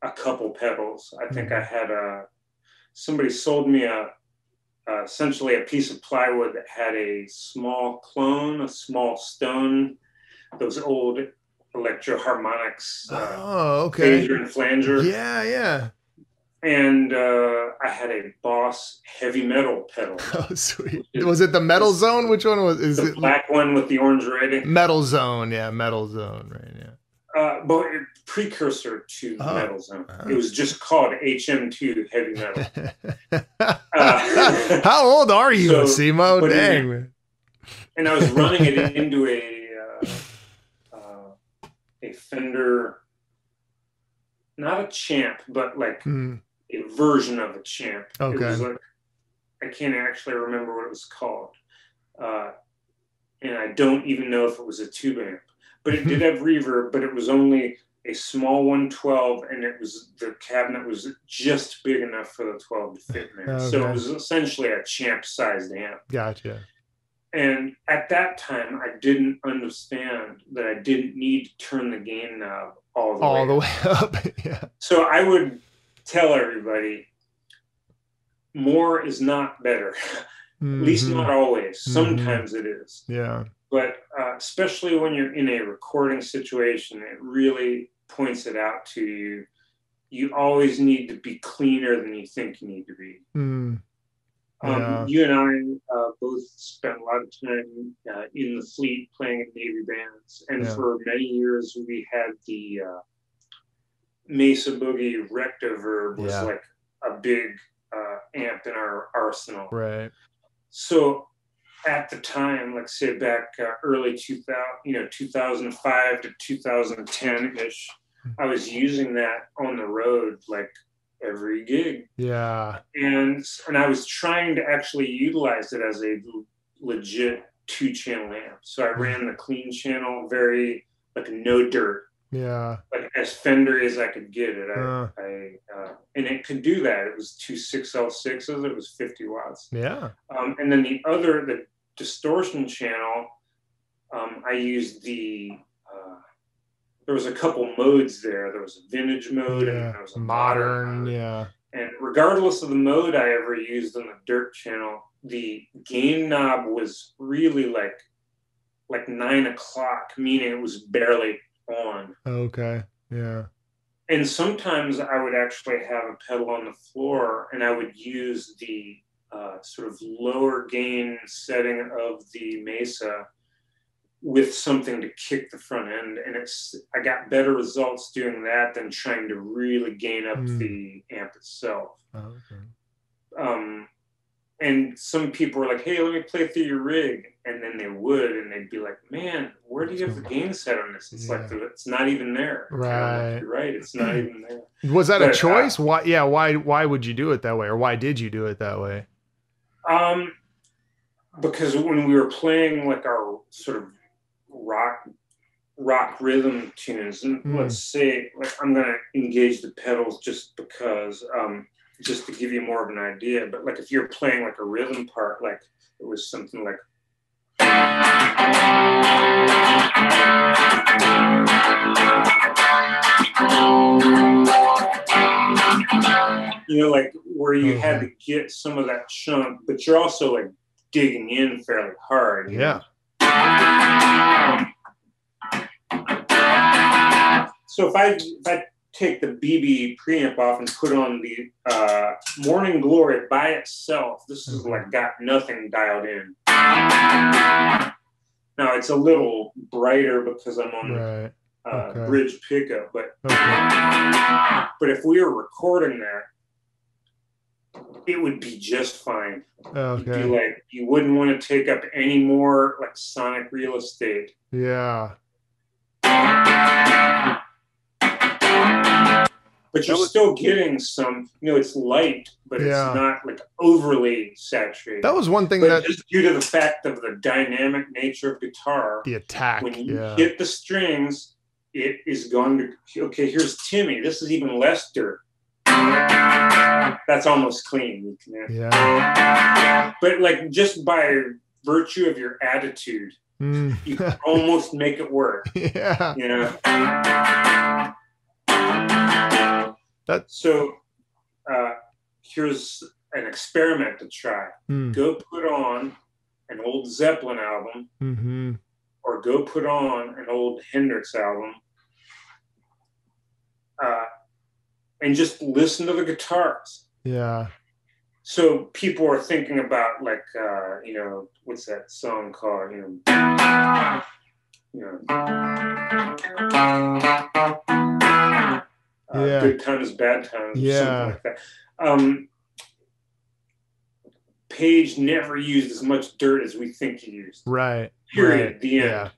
a couple pedals. I think I had somebody sold me essentially a piece of plywood that had a small clone, a small stone, those old electro-harmonics, phaser and flanger. And I had a Boss heavy metal pedal. Oh, sweet. Was it the Metal Zone? Which one was it? The black one with the orange writing? Metal Zone, Metal Zone, right, but precursor to Metal Zone. It was just called HM2 Heavy Metal. How old are you, Simo? Dang, man. And I was running it into a Fender, not a Champ, but like a version of a Champ. It was like, I can't actually remember what it was called. And I don't even know if it was a tube amp. But it did have reverb, but it was only a small 112, and the cabinet was just big enough for the 12 to fit in there. So it was essentially a Champ-sized amp. Gotcha. And at that time, I didn't understand that I didn't need to turn the gain knob all the way up. So I would tell everybody, more is not better. At least not always. Sometimes it is. But especially when you're in a recording situation, it really points it out to you. You always need to be cleaner than you think you need to be. You and I both spent a lot of time in the fleet playing in Navy bands. And for many years, we had the Mesa Boogie Rectoverb was like a big amp in our arsenal. So at the time, like say back early 2005 to 2010-ish, I was using that on the road like every gig. And I was trying to actually utilize it as a legit 2-channel amp. So I ran the clean channel, very like no dirt. Like as Fender as I could get it. And it could do that. It was 2 6L6s. It was 50 watts. And then the distortion channel, I used there was a couple modes there. There was a vintage mode and there was a modern. And regardless of the mode I ever used on the Dirt channel, the gain knob was really like 9 o'clock, meaning it was barely on. Okay. Yeah. And sometimes I would actually have a pedal on the floor, and I would use the sort of lower gain setting of the Mesa with something to kick the front end, and I got better results doing that than trying to really gain up the amp itself. Oh, okay. And some people were like, "Hey, let me play through your rig," and then they would, and they'd be like, "Man, where do you have the gain set on this? It's like it's not even there." Right. Like, you're right, it's not even there. Was that a choice? Why? Yeah. Why would you do it that way, or why did you do it that way? Because when we were playing like our sort of rock rhythm tunes, and let's say like I'm gonna engage the pedals just because just to give you more of an idea, but like if you're playing like a rhythm part, like it was something like like where you had to get some of that chunk, but you're also like digging in fairly hard. Yeah. So if I take the BB preamp off and put on the Morning Glory by itself, this is like got nothing dialed in. Now it's a little brighter because I'm on bridge pickup, but if we were recording that, it would be just fine. You'd be like, you wouldn't want to take up any more like sonic real estate. Yeah. But you're still getting some, it's light, but it's not like overly saturated. That was one thing but just due to the fact of the dynamic nature of guitar, the attack. When you hit the strings, it is going to, okay, here's Timmy. This is even less dirt. That's almost clean. Yeah. But like just by virtue of your attitude, you can almost make it work. Yeah. So here's an experiment to try. Go put on an old Zeppelin album, or go put on an old Hendrix album, and just listen to the guitars. Yeah. So people are thinking about like, what's that song called? Good times, bad times, something like that. Page never used as much dirt as we think he used. Right. Period. Right. The end.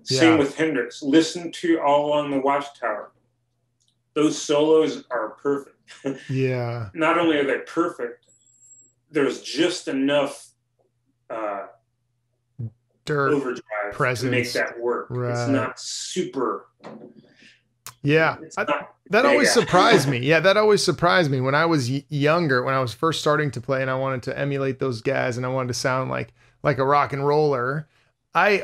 Same with Hendrix. Listen to All Along the Watchtower. Those solos are perfect. Yeah. Not only are they perfect, there's just enough dirt overdrive presence to make that work. Right. It's not super. Yeah. That always surprised me. Yeah, that always surprised me when I was younger, when I was first starting to play and I wanted to emulate those guys and I wanted to sound like a rock and roller. I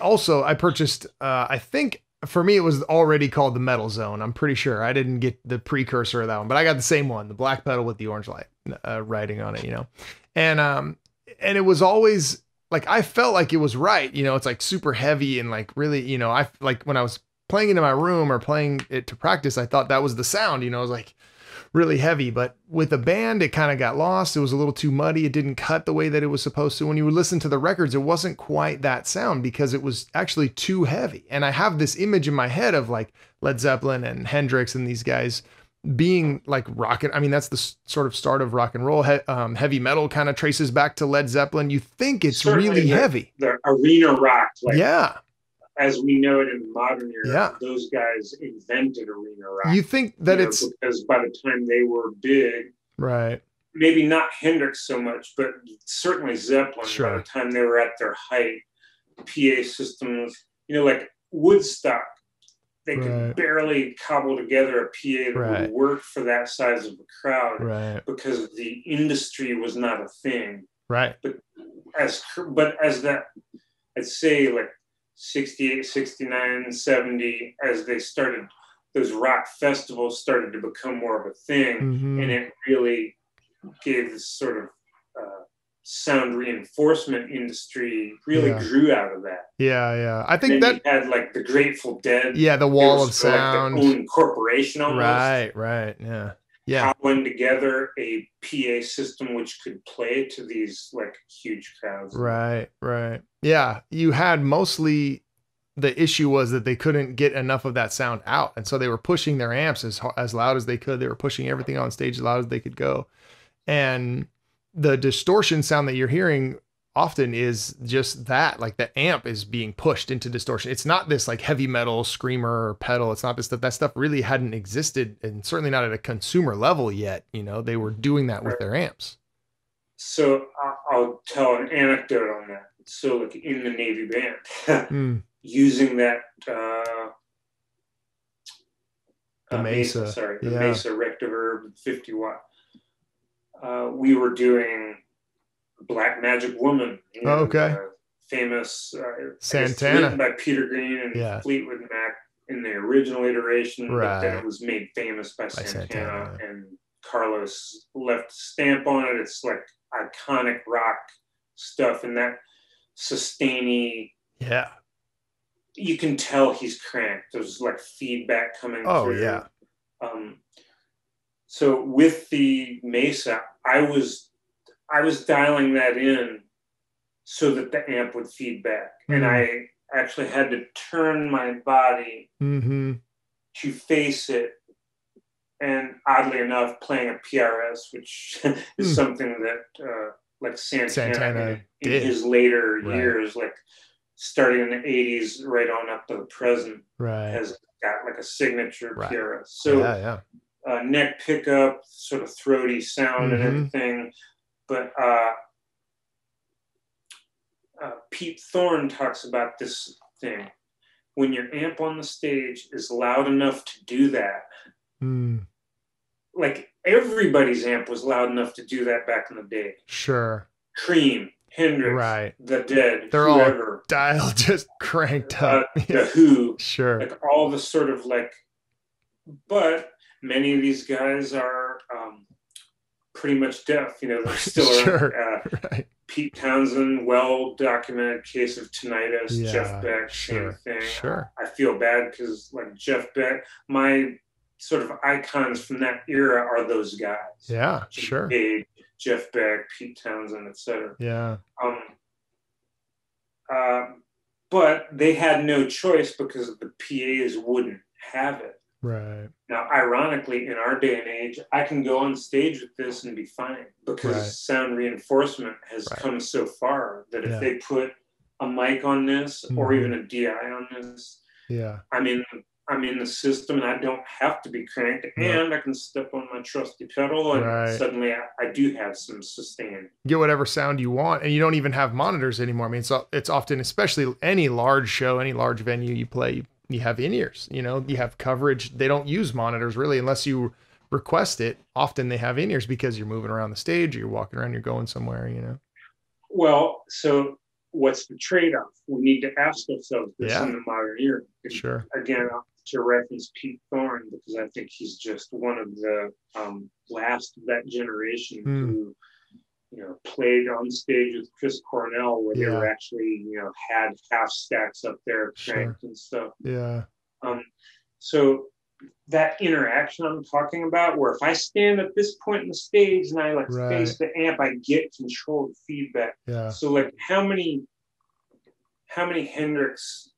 purchased, I think for me, it was already called the Metal Zone. I'm pretty sure I didn't get the precursor of that one, but I got the same one, the black pedal with the orange light writing on it, and it was always like, I felt like it was right. It's like super heavy and like really, I like when I was playing it in my room or playing it to practice, I thought that was the sound, it was like really heavy, but with a band, it kind of got lost. It was a little too muddy. It didn't cut the way that it was supposed to. When you would listen to the records, it wasn't quite that sound because it was actually too heavy. And I have this image in my head of like Led Zeppelin and Hendrix and these guys being like rocket. I mean, that's the sort of start of rock and roll. Heavy metal kind of traces back to Led Zeppelin. You think it's certainly really heavy. The arena rock. Like, yeah. As we know it in the modern era, those guys invented arena rock. You think that it's because by the time they were big, right? Maybe not Hendrix so much, but certainly Zeppelin. Sure. By the time they were at their height, PA systems, like Woodstock, they could barely cobble together a PA that would work for that size of a crowd, because the industry was not a thing. Right. But as that, I'd say like 68, 69, 70, as they started those rock festivals started to become more of a thing, and it really gave this sort of sound reinforcement industry really grew out of that. Yeah. I think that you had like the Grateful Dead. Yeah, the wall of sound. Like their own corporation almost. Right. Yeah. Cobbling together a PA system which could play to these like huge crowds. Right. Yeah, you had mostly the issue was that they couldn't get enough of that sound out, and so they were pushing their amps as loud as they could. They were pushing everything on stage as loud as they could go, and the distortion sound that you're hearing often is just that, like the amp is being pushed into distortion. It's not this like heavy metal screamer or pedal. It's not this stuff. That stuff really hadn't existed, and certainly not at a consumer level yet. You know, they were doing that with their amps. So I'll tell an anecdote on that. So like in the Navy band, using that the Mesa, Mesa Rectiverb 50 watt. We were doing Black Magic Woman. Famous Santana, written by Peter Green and Fleetwood Mac in the original iteration, but then it was made famous by Santana, and Carlos left a stamp on it. It's like iconic rock stuff, and that sustainy. Yeah. You can tell he's cranked. There's like feedback coming through. Oh, yeah. So with the Mesa, I was dialing that in so that the amp would feed back. And I actually had to turn my body to face it. And oddly enough, playing a PRS, which is something that like Santana in his later years, like starting in the 80s right on up to the present, has got like a signature PRS. So neck pickup, sort of throaty sound and everything. But Pete Thorne talks about this thing. When your amp on the stage is loud enough to do that, like everybody's amp was loud enough to do that back in the day. Sure. Cream, Hendrix, The Dead, they're whoever. all dial just cranked up. The Who. Sure. Like all the sort of like, but many of these guys are pretty much deaf. You know, they're still around. Pete Townsend, well-documented case of tinnitus. Jeff Beck, same thing. I feel bad because like Jeff Beck, my sort of icons from that era are those guys. Yeah, sure. Page, Jeff Beck, Pete Townsend, etc. Yeah. But they had no choice because the PAs wouldn't have it. Right. Now, ironically, in our day and age, I can go on stage with this and be fine because sound reinforcement has come so far that if they put a mic on this or even a DI on this, I'm in the system and I don't have to be cranked and I can step on my trusty pedal and suddenly I do have some sustain. Get whatever sound you want, and you don't even have monitors anymore. I mean, it's often, especially any large show, any large venue you play, you have in-ears, you know, you have coverage. They don't use monitors really unless you request it. Often they have in-ears because you're moving around the stage or you're walking around, you're going somewhere, you know. Well, so what's the trade-off? We need to ask ourselves this in the modern era. Sure. Again, to reference Pete Thorne, because I think he's just one of the last of that generation who, you know, played on stage with Chris Cornell where they were actually, you know, had half stacks up there cranked and stuff. Yeah. So that interaction I'm talking about, where if I stand at this point in the stage and I like face the amp, I get controlled feedback. Yeah. So like how many Hendrix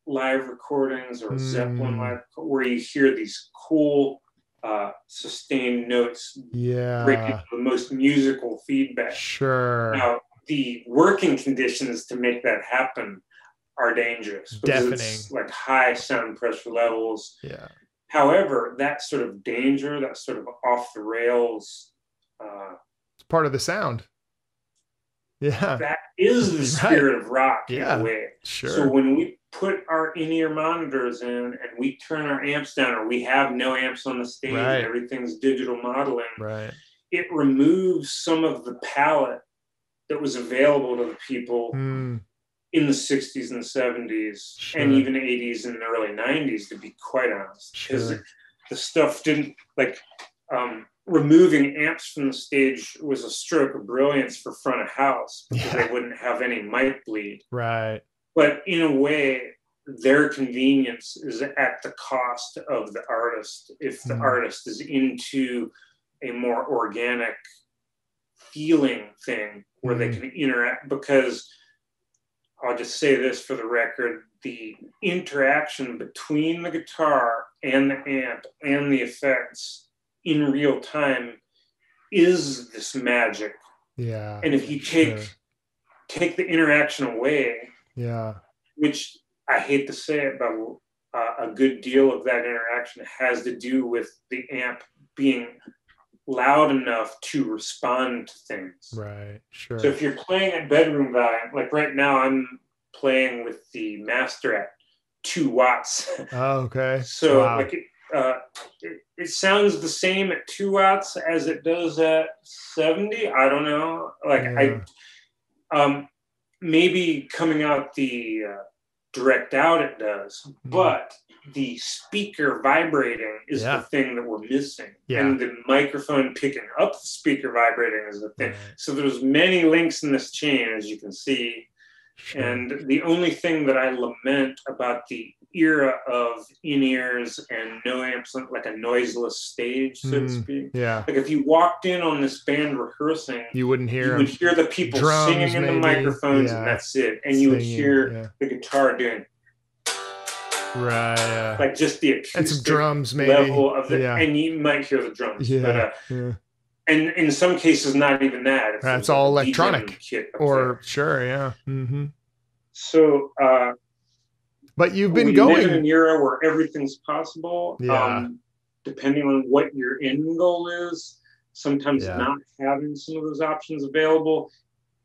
live recordings or Zeppelin live where you hear these cool sustained notes breaking the most musical feedback. Sure. Now the working conditions to make that happen are dangerous because it's like high sound pressure levels. Yeah. However, that sort of danger, that sort of off the rails, it's part of the sound. Yeah. That is the spirit of rock in a way. Sure. So when we put our in-ear monitors in and we turn our amps down, or we have no amps on the stage and everything's digital modeling, it removes some of the palette that was available to the people in the 60s and 70s, and even 80s and early 90s, to be quite honest, because the stuff didn't, like, removing amps from the stage was a stroke of brilliance for front of house, because they wouldn't have any mic bleed. Right. But in a way, their convenience is at the cost of the artist. If the artist is into a more organic feeling thing where they can interact, because I'll just say this for the record, the interaction between the guitar and the amp and the effects in real time is this magic. Yeah. And if you take the interaction away, which I hate to say it, but a good deal of that interaction has to do with the amp being loud enough to respond to things. Right, sure. So if you're playing at bedroom volume, like right now I'm playing with the master at 2 watts. Oh, okay. So like it sounds the same at 2 watts as it does at 70. I don't know. Like maybe coming out the direct out it does, but the speaker vibrating is the thing that we're missing. And the microphone picking up the speaker vibrating is the thing. So there's many links in this chain, as you can see. And the only thing that I lament about the era of in-ears and no amps, like a noiseless stage, so to speak. Like if you walked in on this band rehearsing, you wouldn't hear, you would hear the people singing in the microphones, and that's it. And you would hear the guitar doing like just the acoustic and some drums, maybe level of the, and you might hear the drums, but and in some cases not even that. That's all electronic, or So, but you've been going in an era where everything's possible. Depending on what your end goal is, sometimes not having some of those options available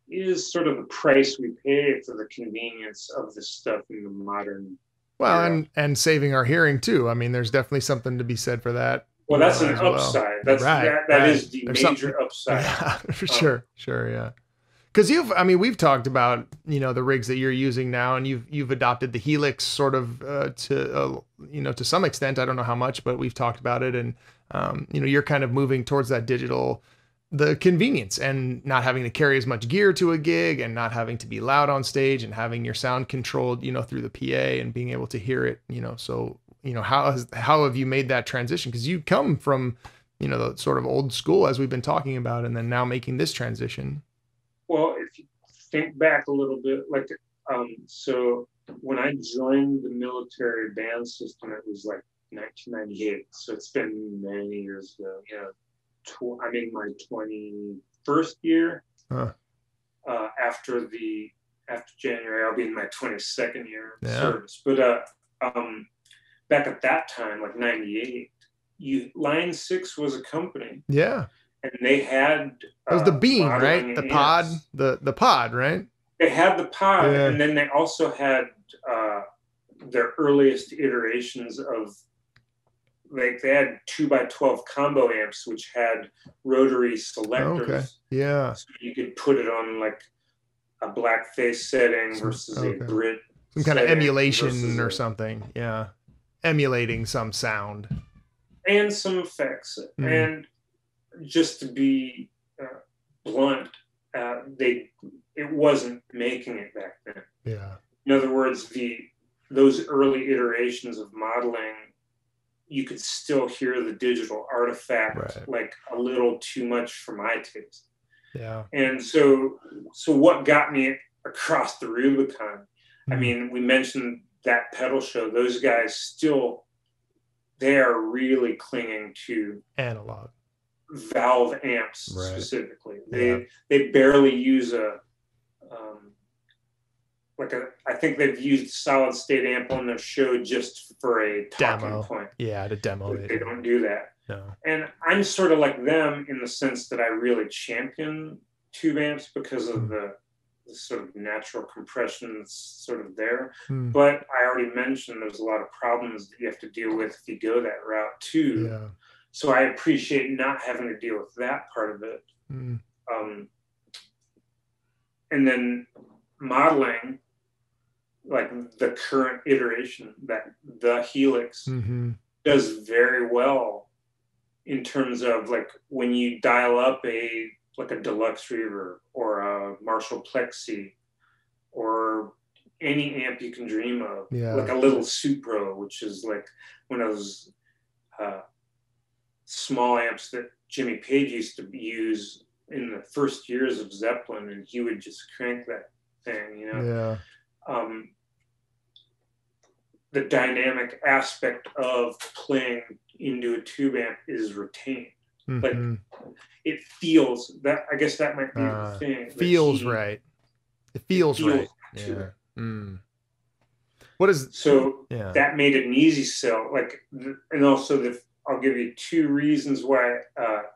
is sort of the price we pay for the convenience of this stuff in the modern. Well, and saving our hearing too. I mean, there's definitely something to be said for that. Well, that's an upside. That's that is the major upside. Yeah, for sure, yeah. Because we've talked about, the rigs that you're using now, and you've adopted the Helix sort of to some extent. I don't know how much, but we've talked about it, and you're kind of moving towards that digital, the convenience, and not having to carry as much gear to a gig, and not having to be loud on stage, and having your sound controlled, through the PA, and being able to hear it. So how have you made that transition? Because you come from the sort of old school, as we've been talking about, and then now making this transition. Well, if you think back a little bit, like, so when I joined the military band system, it was like 1998. So it's been many years ago. I'm in my 21st year. After January, I'll be in my 22nd year of service. But back at that time, like 98, Line 6 was a company. Yeah. And they had it was the beam, right? The pod, the pod, right? They had the pod, and then they also had their earliest iterations of, like, they had 2x12 combo amps, which had rotary selectors. Okay. Yeah. So you could put it on like a blackface setting versus a Brit. Some kind of emulation or something. Yeah. Emulating some sound. And some effects. And just to be blunt, it wasn't making it back then. Yeah. In other words, those early iterations of modeling, you could still hear the digital artifact like a little too much for my taste. Yeah. And so what got me across the Rubicon? I mean, we mentioned that pedal show. Those guys they are really clinging to analog valve amps specifically. They barely use I think they've used solid state amp on their show just for a talking point. Yeah, to demo it. They don't do that. No. And I'm sort of like them in the sense that I really champion tube amps because of the sort of natural compression that's sort of there. But I already mentioned there's a lot of problems that you have to deal with if you go that route too. Yeah. So I appreciate not having to deal with that part of it. And then modeling, like the current iteration, that the Helix does very well in terms of like when you dial up a deluxe reverb or a Marshall Plexi or any amp you can dream of, like a little Supro, which is like one of those small amps that Jimmy Page used to use in the first years of Zeppelin, and he would just crank that thing, you know. The dynamic aspect of playing into a tube amp is retained. Like it feels that, I guess that might be the thing. Feels right. It feels right. What is so that made it an easy sell. Like, and also I'll give you 2 reasons why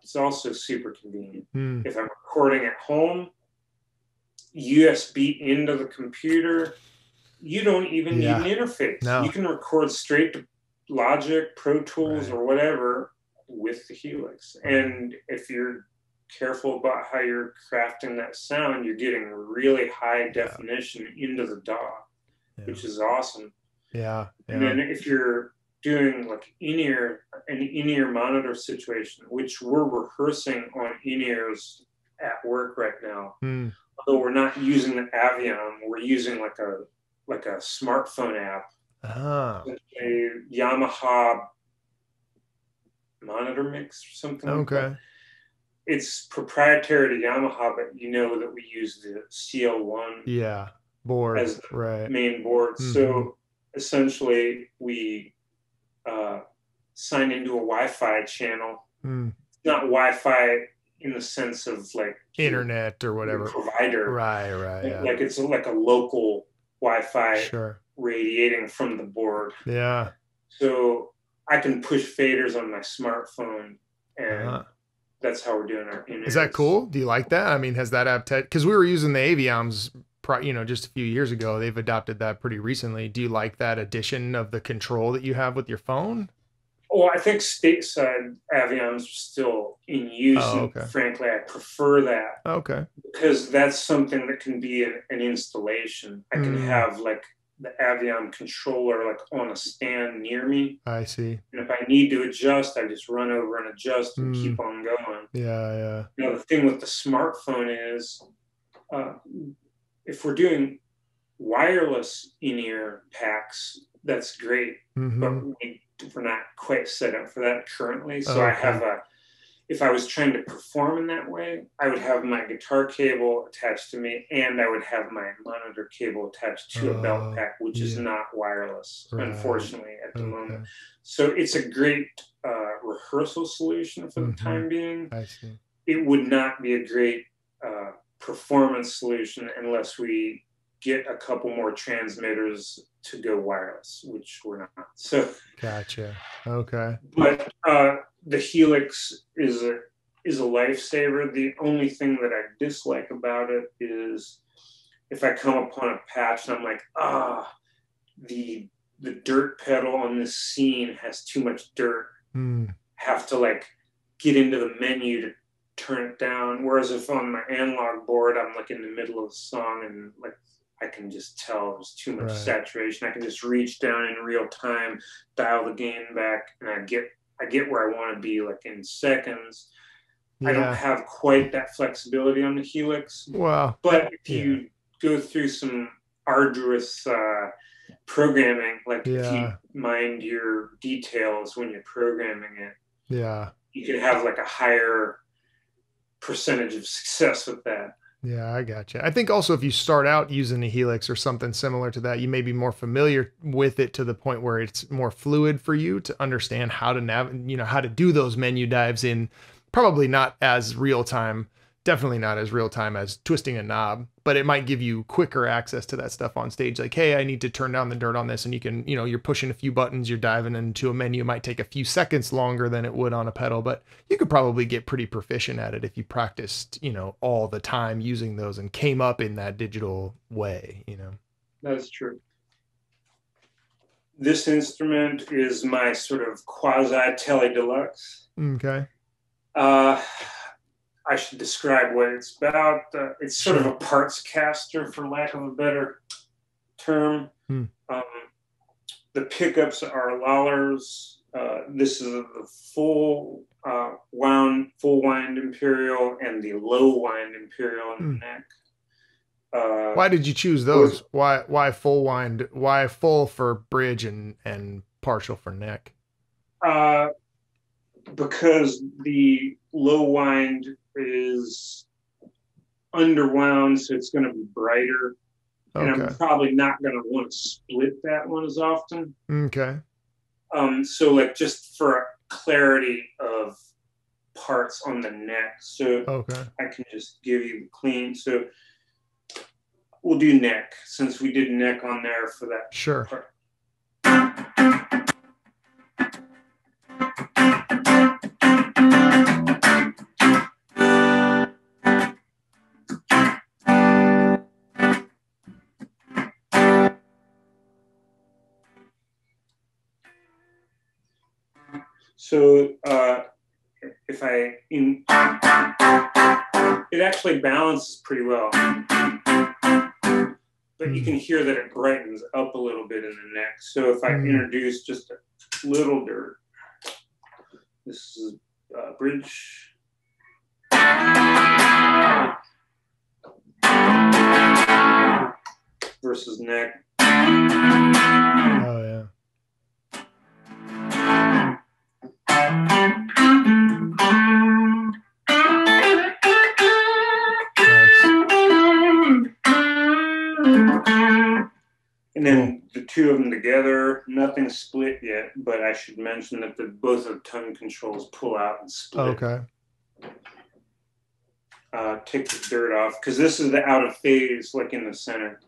it's also super convenient. If I'm recording at home, USB into the computer, you don't even need an interface. No. You can record straight to Logic, Pro Tools, or whatever with the Helix. And if you're careful about how you're crafting that sound, you're getting really high definition into the DAW, which is awesome. And then if you're doing like an in-ear monitor situation, which we're rehearsing on in-ears at work right now, although we're not using the Avion, we're using like a smartphone app, a Yamaha monitor mix or something like that. It's proprietary to Yamaha, but you know that we use the CL1 board as the main board. So essentially we sign into a Wi-Fi channel. It's not Wi-Fi in the sense of like internet or whatever provider. Right. Like it's like a local Wi-Fi radiating from the board. So I can push faders on my smartphone, and that's how we're doing our in-ears. Is that cool? Do you like that? I mean, has that app, because we were using the Avions, just a few years ago. They've adopted that pretty recently. Do you like that addition of the control that you have with your phone? Well, I think stateside Avions are still in use. And frankly, I prefer that. Because that's something that can be an installation. I can have like the Avion controller like on a stand near me. I see. And if I need to adjust, I just run over and adjust and keep on going. The thing with the smartphone is if we're doing wireless in-ear packs, that's great. But we're not quite set up for that currently. So I have if I was trying to perform in that way, I would have my guitar cable attached to me, and I would have my monitor cable attached to a belt pack, which is not wireless, unfortunately, at the moment. So it's a great rehearsal solution for the time being. I see. It would not be a great performance solution unless we get a couple more transmitters to go wireless, which we're not. So gotcha. Okay. But the Helix is a lifesaver. The only thing that I dislike about it is if I come upon a patch and I'm like, the dirt pedal on this scene has too much dirt. Have to like get into the menu to turn it down. Whereas if on my analog board, I'm like in the middle of the song and like I can just tell there's too much saturation. I can just reach down in real time, dial the gain back, and I get where I want to be like in seconds. I don't have quite that flexibility on the Helix. Wow. But if you go through some arduous programming, like if you mind your details when you're programming it, you could have like a higher percentage of success with that. Yeah, I gotcha. I think also if you start out using a Helix or something similar to that, you may be more familiar with it to the point where it's more fluid for you to understand how to how to do those menu dives in. Probably not as real time, definitely not as real time as twisting a knob, but it might give you quicker access to that stuff on stage. Like, hey, I need to turn down the dirt on this, and you can, you're pushing a few buttons, you're diving into a menu. It might take a few seconds longer than it would on a pedal, but you could probably get pretty proficient at it if you practiced, all the time using those and came up in that digital way, That's true. This instrument is my sort of quasi Tele Deluxe. Okay. I should describe what it's about. It's sort of a parts caster, for lack of a better term. Hmm. The pickups are Lawlers. This is the full wind imperial and the low wind imperial in the neck. Why did you choose those? Why full wind? Why full for bridge and partial for neck? Because the low wind is underwound, so it's going to be brighter. And I'm probably not going to want to split that one as often. Okay. So like just for clarity of parts on the neck. So I can just give you the clean. So we'll do neck since we did neck on there for that. Sure. Part. So if it actually balances pretty well, but you can hear that it brightens up a little bit in the neck. So if I introduce just a little dirt, this is bridge. Versus neck. Oh, yeah. And then the two of them together, nothing's split yet, but I should mention that both of the tone controls pull out and split. Okay. Take the dirt off, because this is the out of phase, like in the center.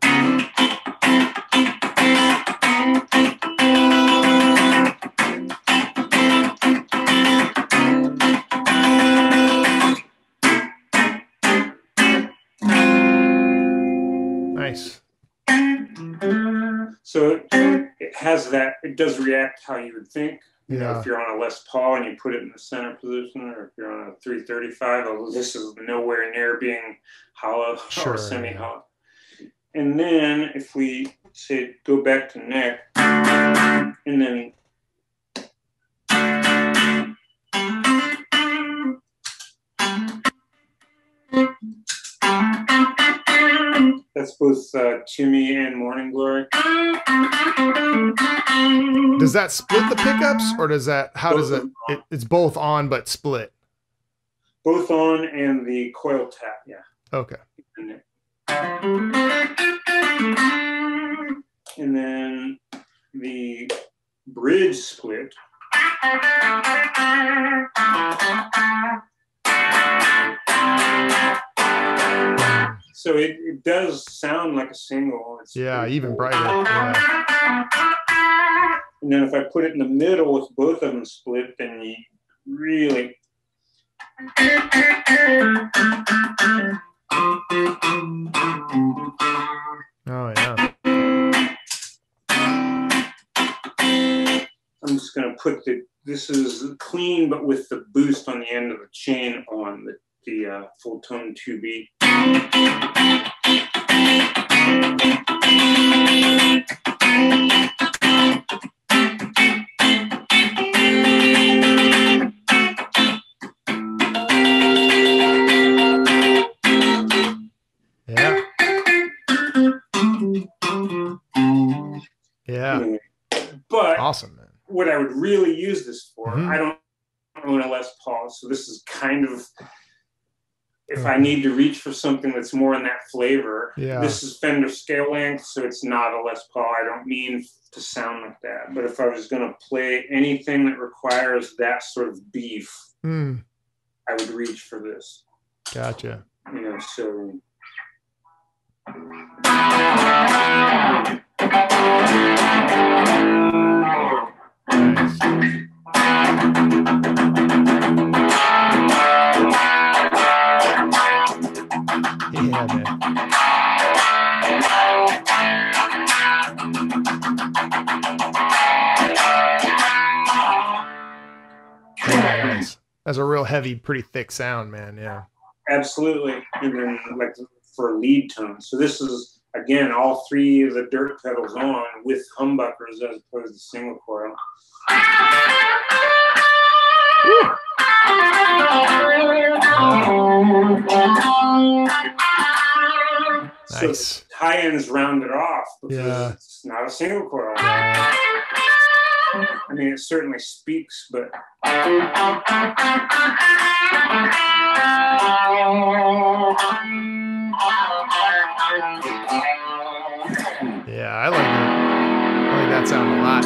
Nice. So it has that, it does react how you would think. You know, if you're on a Les Paul and you put it in the center position, or if you're on a 335, although this is nowhere near being hollow or semi-hollow. And then if we say go back to neck, and then that's both Timmy and Morning Glory. Does that split the pickups, or does that, how does it, it's both on but split? Both on, and the coil tap, yeah. Okay. And then the bridge split. So it does sound like a single. It's even brighter. Yeah. And then if I put it in the middle with both of them split, then you really... Oh, yeah. I'm just going to put this is clean, but with the boost on the end of the chain on the full tone 2B. Yeah. But awesome, man. What I would really use this for, I don't own a Les Paul, so this is kind of, if I need to reach for something that's more in that flavor, this is Fender scale length, so it's not a Les Paul. I don't mean to sound like that, but if I was going to play anything that requires that sort of beef, I would reach for this. Gotcha. You know, so... Nice. Yeah, man. Nice. That's a real heavy, pretty thick sound, man. Yeah. Absolutely. And then like for lead tones. So this is again, all three of the dirt pedals on with humbuckers as opposed to single coil. Nice. So the high end's rounded off because it's not a single coil. I mean, it certainly speaks, but yeah, I like it. I like that sound a lot.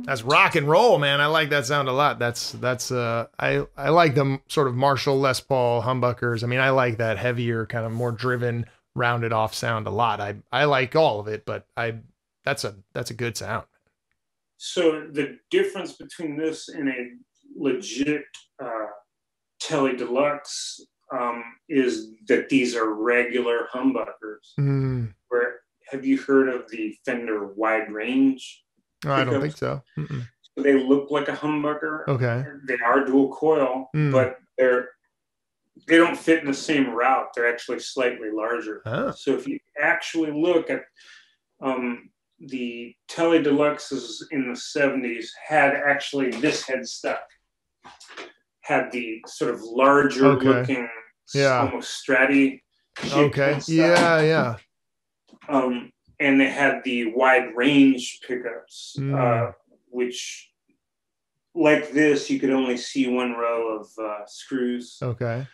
That's rock and roll, man. I like that sound a lot. I like the sort of Marshall Les Paul humbuckers. I mean, I like that heavier, kind of more driven, rounded off sound a lot. I like all of it, but that's a good sound. So the difference between this and a legit Tele Deluxe is that these are regular humbuckers. Where have you heard of the Fender wide range? I don't think so. So they look like a humbucker. Okay. They are dual coil, but they don't fit in the same route. They're actually slightly larger. So if you actually look at the Tele Deluxes in the 70s had actually this head stuck. Had the sort of larger looking, almost Stratty. Okay. Yeah. And they had the wide range pickups, which, like this, you could only see one row of screws. Okay.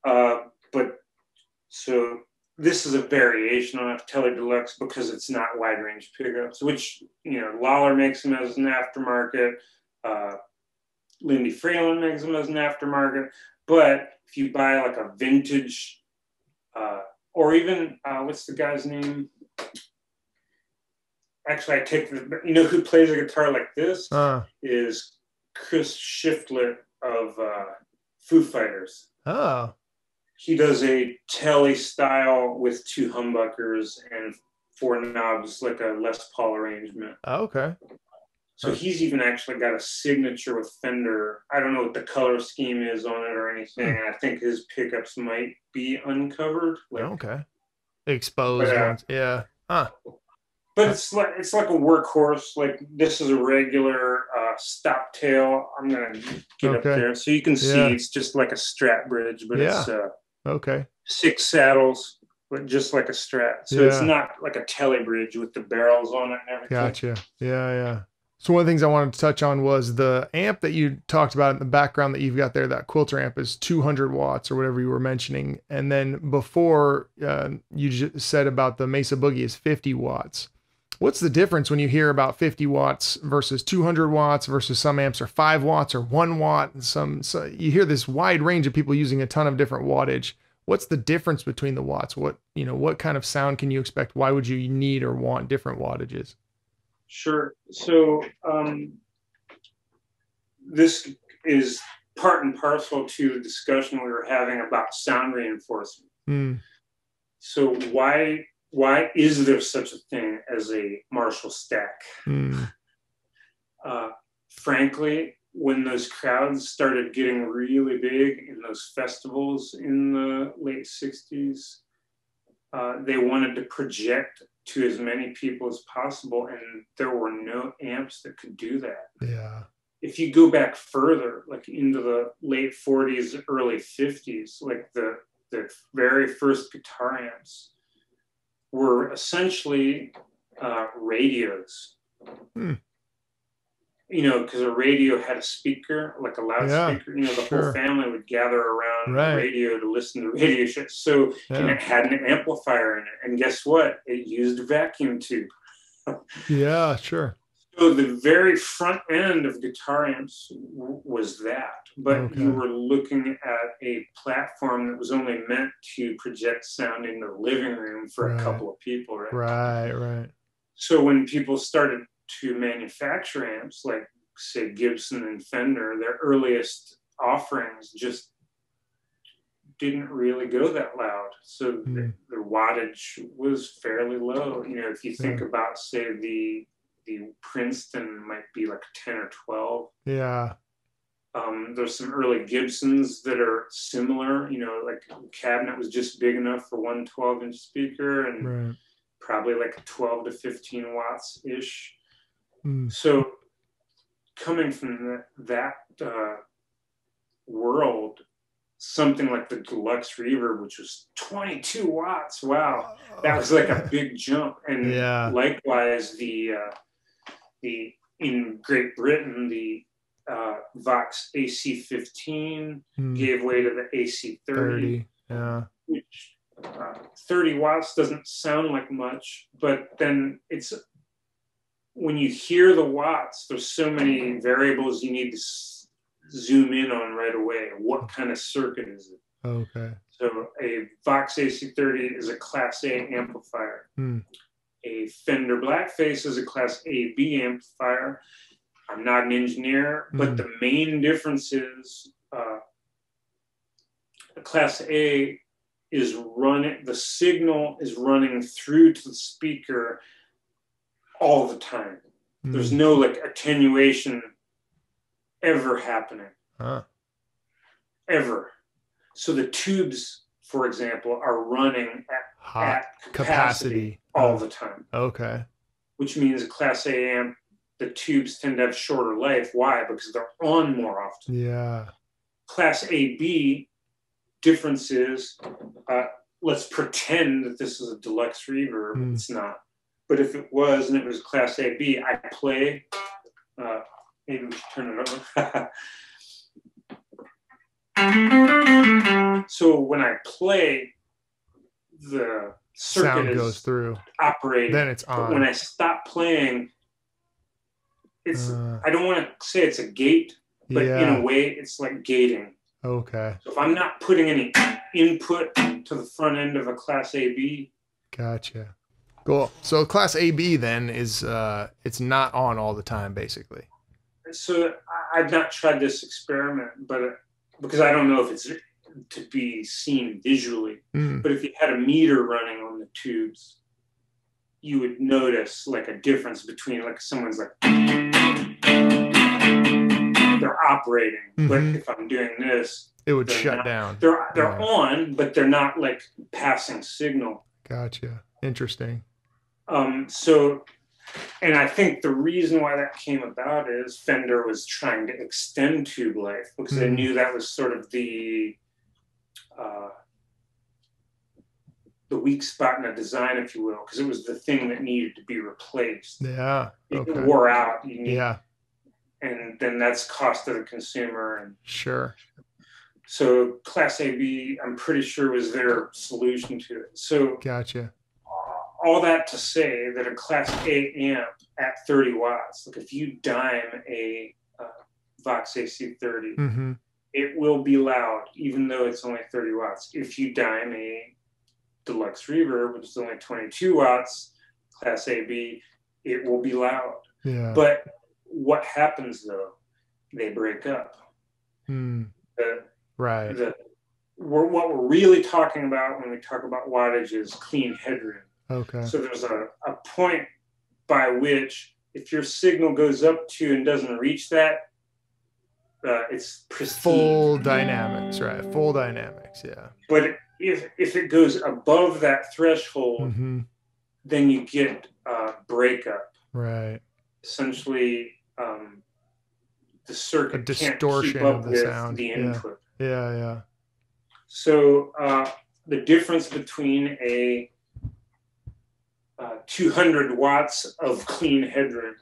But so this is a variation on a Tele Deluxe because it's not wide range pickups, which, you know, Lawler makes them as an aftermarket. Lindy Fralin makes them as an aftermarket. But if you buy like a vintage, or even, what's the guy's name? Actually, I take the, you know who plays a guitar like this? Is Chris Shiflett of Foo Fighters. Oh. He does a Tele style with two humbuckers and four knobs, like a Les Paul arrangement. Oh, okay. So he's even actually got a signature with Fender. I don't know what the color scheme is on it or anything. I think his pickups might be uncovered. Like, okay. Exposed ones. Yeah. But it's like a workhorse. Like this is a regular stop tail. I'm gonna get up there so you can see. It's just like a Strat bridge, but it's okay. 6 saddles, but just like a Strat. So it's not like a Tele bridge with the barrels on it and everything. Gotcha. Yeah. So one of the things I wanted to touch on was the amp that you talked about in the background that you've got there. That Quilter amp is 200 watts or whatever you were mentioning. And then before you just said about the Mesa Boogie is 50 watts. What's the difference when you hear about 50 watts versus 200 watts versus some amps are 5 watts or 1 watt? And so you hear this wide range of people using a ton of different wattage. What's the difference between the watts? What kind of sound can you expect? Why would you need or want different wattages? Sure. So this is part and parcel to the discussion we were having about sound reinforcement. So why is there such a thing as a Marshall stack? Frankly, when those crowds started getting really big in those festivals in the late 60s, they wanted to project to as many people as possible, and there were no amps that could do that. Yeah. If you go back further, like into the late 40s, early 50s, like the very first guitar amps were essentially radios. You know, because a radio had a speaker, like a loudspeaker. You know, the whole family would gather around the radio to listen to radio shows. So, and it had an amplifier in it. And guess what? It used a vacuum tube. Yeah, sure. So the very front end of guitar amps was that. But you were looking at a platform that was only meant to project sound into the living room for a couple of people, Right. So when people started to manufacture amps, like say Gibson and Fender, their earliest offerings just didn't really go that loud. So the wattage was fairly low. You know, if you think about, say, the Princeton might be like 10 or 12. Yeah. There's some early Gibsons that are similar, you know, like the cabinet was just big enough for one 12-inch speaker. And probably like 12 to 15 watts ish. Mm. So coming from that world, something like the Deluxe Reverb, which was 22 watts. Wow. That was like a big jump. And likewise, in Great Britain, the Vox AC15 gave way to the AC30. Yeah. Which 30 watts doesn't sound like much, but then it's, when you hear the watts, there's so many variables you need to zoom in on right away. What kind of circuit is it? Okay. So a Vox AC30 is a Class A amplifier. A Fender Blackface is a Class AB amplifier. I'm not an engineer, but the main difference is a Class A is running, the signal is running through to the speaker all the time. There's no like attenuation ever happening. Ever. So the tubes, for example, are running at capacity all the time. Okay. Which means a Class A amp, the tubes tend to have shorter life. Why? Because they're on more often. Yeah. Class AB difference is, let's pretend that this is a Deluxe Reverb. It's not. But if it was, and it was Class AB, I play, maybe we should turn it over. So when I play, the circuit sound goes through, operating. Then it's on. But when I stop playing, it's, I don't want to say it's a gate, but in a way, it's like gating. Okay. So if I'm not putting any input to the front end of a Class AB. Gotcha. Cool. So Class AB then is, it's not on all the time, basically. So I've not tried this experiment, but because I don't know if it's to be seen visually, but if you had a meter running on the tubes, you would notice like a difference between like someone's like, they're operating, but if I'm doing this, it would shut down. They're on, but they're not like passing signal. Gotcha. Interesting. So, and I think the reason why that came about is Fender was trying to extend tube life because they knew that was sort of the weak spot in a design, if you will, because it was the thing that needed to be replaced. Yeah. Okay. It wore out. Yeah. And then that's cost to the consumer. And sure. So Class AB, I'm pretty sure, was their solution to it. So gotcha. All that to say that a Class A amp at 30 watts, like if you dime a Vox AC30, it will be loud, even though it's only 30 watts. If you dime a Deluxe Reverb, which is only 22 watts, Class AB, it will be loud. Yeah. But what happens though? They break up. Right. What we're really talking about when we talk about wattage is clean headroom. Okay. So there's a point by which if your signal goes up to and doesn't reach that, it's pristine. Full dynamics, right? Full dynamics, yeah. But if it goes above that threshold, then you get breakup. Right. Essentially, the circuit a distortion can't keep up of the with sound. the input. Yeah. So the difference between a 200 watts of clean headroom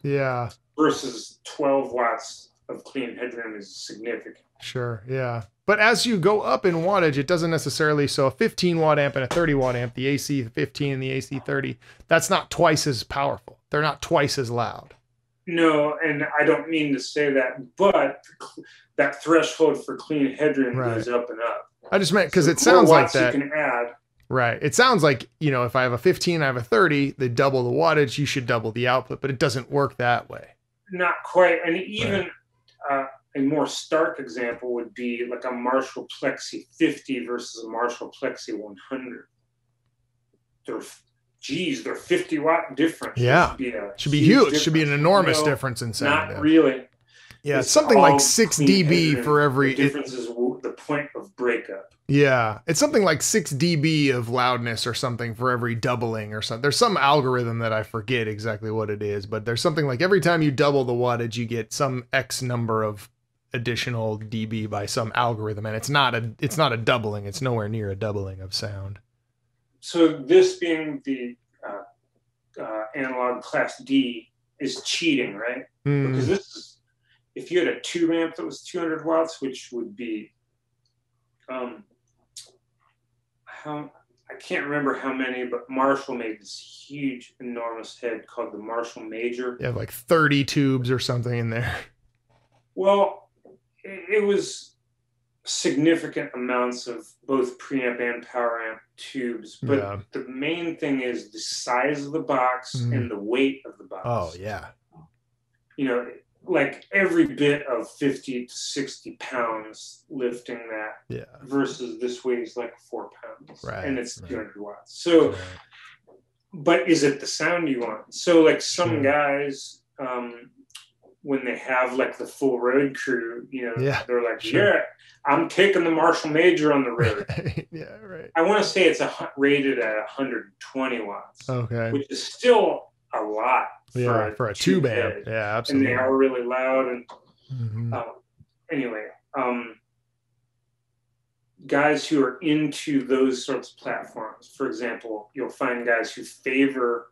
versus 12 watts of clean headroom is significant. Sure, yeah. But as you go up in wattage, it doesn't necessarily, so a 15 watt amp and a 30 watt amp, the AC15 and the AC30, that's not twice as powerful. They're not twice as loud. No, and I don't mean to say that, but that threshold for clean headroom goes up and up. I just meant because it sounds like that. You can add. Right. It sounds like, you know, if I have a 15, I have a 30, they double the wattage, you should double the output, but it doesn't work that way. Not quite. And even a more stark example would be like a Marshall Plexi 50 versus a Marshall Plexi 100. They're 50 watt difference. Yeah. Should be huge. Difference. Should be an enormous difference in sound. Not really. Yeah. It's something like 6 dB for every. The difference is the point of breakup. Yeah, it's something like 6 dB of loudness or something for every doubling or something. There's some algorithm that I forget exactly what it is, but there's something like every time you double the wattage, you get some X number of additional dB by some algorithm, and it's not a doubling. It's nowhere near a doubling of sound. So this being the analog class D is cheating, right? Because this is, if you had a tube amp that was 200 watts, which would be I can't remember how many, but Marshall made this huge, enormous head called the Marshall Major. You have like 30 tubes or something in there. Well, it was significant amounts of both preamp and power amp tubes, but the main thing is the size of the box and the weight of the box. Oh, yeah. You know, like every bit of 50 to 60 pounds lifting that versus this weighs like 4 pounds and it's 200 watts. So, but is it the sound you want? So like some guys, when they have like the full road crew, you know, they're like, I'm taking the Marshall Major on the road. I want to say it's rated at 120 watts, which is still a lot. For a tube amp. Yeah, absolutely. And they are really loud. And anyway, guys who are into those sorts of platforms, for example, you'll find guys who favor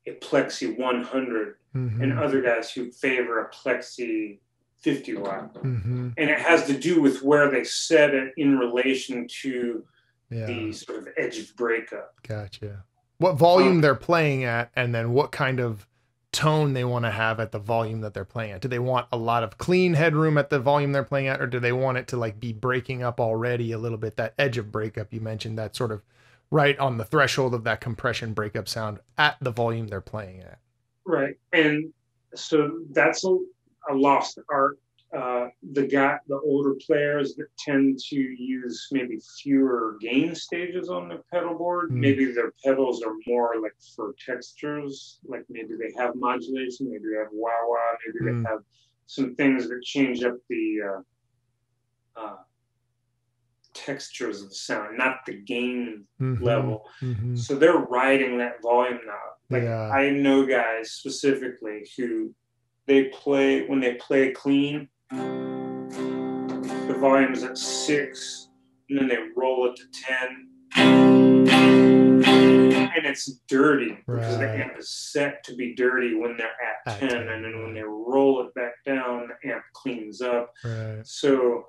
a Plexi 100 and other guys who favor a Plexi 50 watt. And it has to do with where they set it in relation to the sort of edge of breakup. Gotcha. What volume they're playing at, and then what kind of tone they want to have at the volume that they're playing at. Do they want a lot of clean headroom at the volume they're playing at, or do they want it to like be breaking up already a little bit? That edge of breakup you mentioned, that sort of right on the threshold of that compression breakup sound at the volume they're playing at. Right. And so that's a lost art. The older players that tend to use maybe fewer gain stages on the pedal board, maybe their pedals are more like for textures, like maybe they have modulation, maybe they have wah-wah, maybe they have some things that change up the textures of the sound, not the gain level. So they're riding that volume knob. Like I know guys specifically who when they play clean, the volume is at 6, and then they roll it to 10, and it's dirty because the amp is set to be dirty when they're at 10, and then when they roll it back down, the amp cleans up. So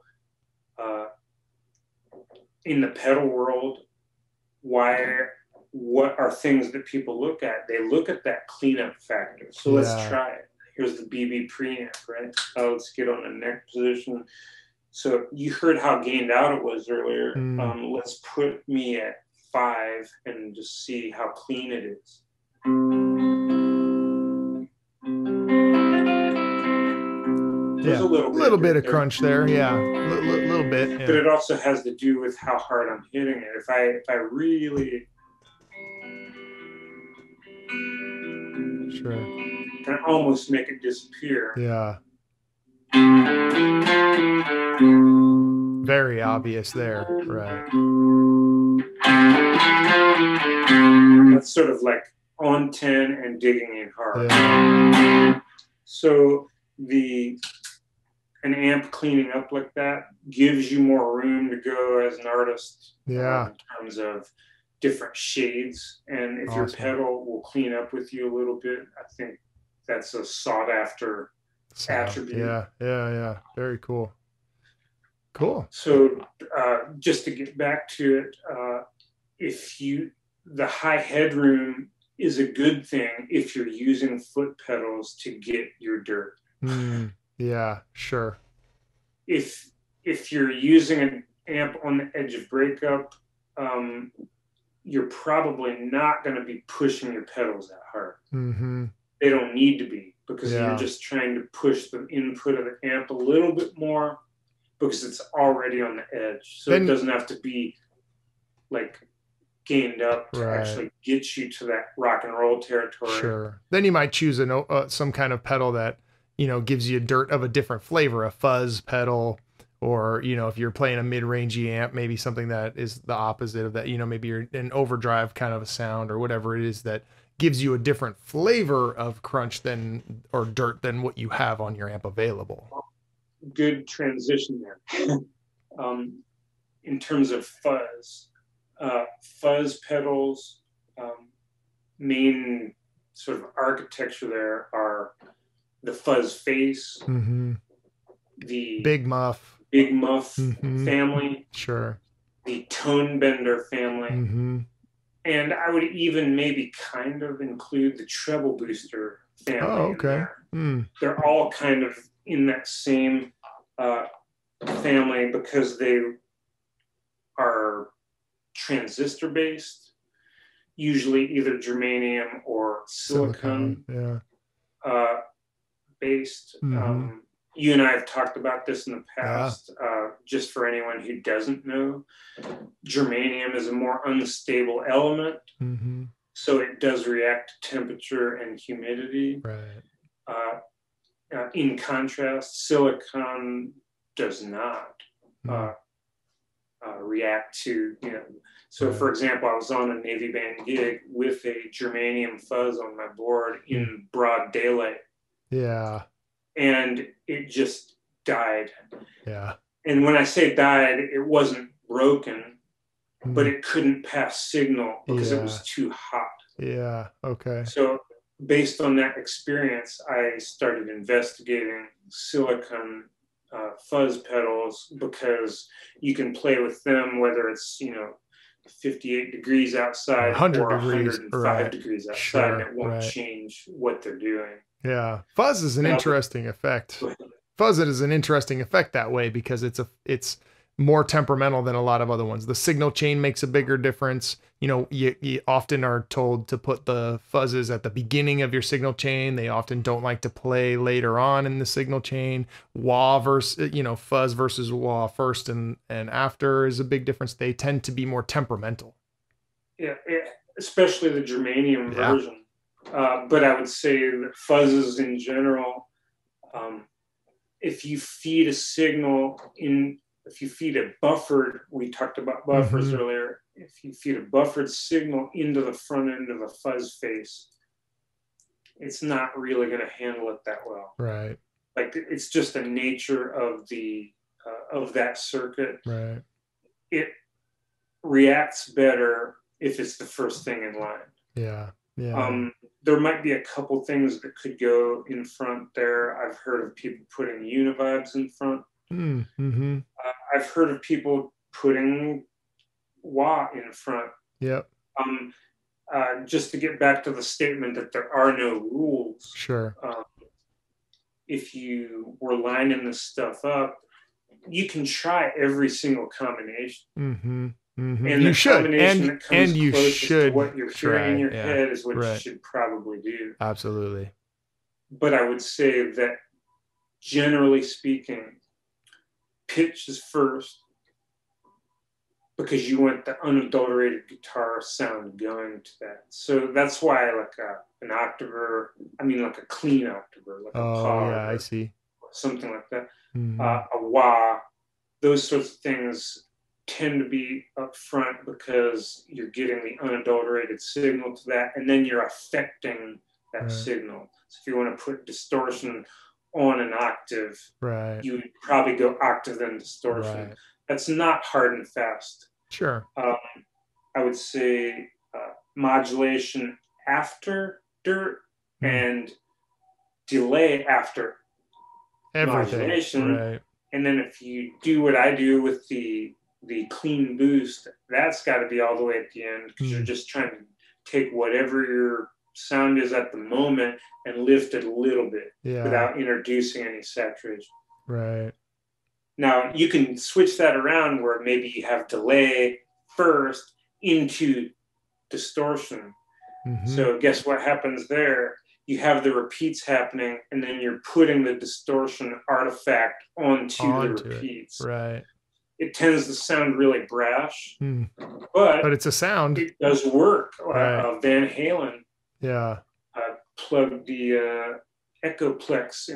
in the pedal world, what are things that people look at? They look at that cleanup factor. So let's try it. Here's the BB preamp, right? Let's get on the neck position. So you heard how gained out it was earlier. Let's put me at 5 and just see how clean it is. There's a little bit of crunch there, little bit. But it also has to do with how hard I'm hitting it. If I really can almost make it disappear. Very obvious there, right? That's sort of like on 10 and digging in hard. So an amp cleaning up like that gives you more room to go as an artist in terms of different shades. And if your pedal will clean up with you a little bit, I think that's a sought after attribute. Very cool. So just to get back to it, the high headroom is a good thing if you're using foot pedals to get your dirt. Yeah, sure. If you're using an amp on the edge of breakup, you're probably not going to be pushing your pedals that hard. They don't need to be, because you're just trying to push the input of the amp a little bit more because it's already on the edge. So it doesn't have to be like gained up to actually get you to that rock and roll territory. Then you might choose some kind of pedal that, gives you dirt of a different flavor, a fuzz pedal, or, you know, if you're playing a mid-rangey amp, maybe something that is the opposite of that, you know, maybe you're an overdrive kind of a sound or whatever it is that gives you a different flavor of crunch than, or dirt than what you have on your amp available. Good transition there. In terms of fuzz pedals, main sort of architecture there are the fuzz face, the big muff family, sure, the tone bender family, and I would even maybe kind of include the treble booster family. Oh, okay. In there. They're all kind of in that same family because they are transistor based, usually either germanium or silicon based. You and I have talked about this in the past. Just for anyone who doesn't know, germanium is a more unstable element, so it does react to temperature and humidity. Right. In contrast, silicon does not react to, you know. So, for example, I was on a Navy band gig with a germanium fuzz on my board in broad daylight. Yeah. And it just died. Yeah. And when I say died, it wasn't broken, but it couldn't pass signal because it was too hot. Yeah. Okay. So based on that experience, I started investigating silicon fuzz pedals because you can play with them whether it's, you know, 58 degrees outside 100 or degrees, 105 degrees outside, sure, and it won't change what they're doing. Yeah. Fuzz is an interesting effect. Fuzz is an interesting effect that way because it's more temperamental than a lot of other ones. The signal chain makes a bigger difference. You know, you often are told to put the fuzzes at the beginning of your signal chain. They often don't like to play later on in the signal chain. Wah versus, you know, fuzz versus wah first and after is a big difference. They tend to be more temperamental. Yeah, especially the germanium version. But I would say that fuzzes in general, if you feed a signal in, if you feed a buffered, we talked about buffers earlier, if you feed a buffered signal into the front end of a fuzz face, it's not really going to handle it that well. Right. Like it's just the nature of the of that circuit. Right. It reacts better if it's the first thing in line. Yeah. Yeah. There might be a couple things that could go in front there. I've heard of people putting univibes in front. I've heard of people putting wah in front. Yep. Just to get back to the statement that there are no rules. Sure. If you were lining this stuff up, you can try every single combination. And you should, and you should. To what you're hearing in your head is what you should probably do. Absolutely. But I would say that generally speaking, pitch is first because you want the unadulterated guitar sound going to that. So that's why like an octaver, like a clean octaver, like a pod, I see, something like that. A wah, those sorts of things tend to be up front because you're getting the unadulterated signal to that, and then you're affecting that signal. So if you want to put distortion on an octave, you would probably go octave then distortion. That's not hard and fast. Sure. I would say modulation after dirt and delay after modulation. And then if you do what I do with the clean boost, that's got to be all the way at the end because you're just trying to take whatever your sound is at the moment and lift it a little bit without introducing any saturation. Right. Now you can switch that around where maybe you have delay first into distortion. So guess what happens there? You have the repeats happening and then you're putting the distortion artifact onto the repeats. Right. It tends to sound really brash, but it's a sound. It does work. Van Halen plugged the Echoplex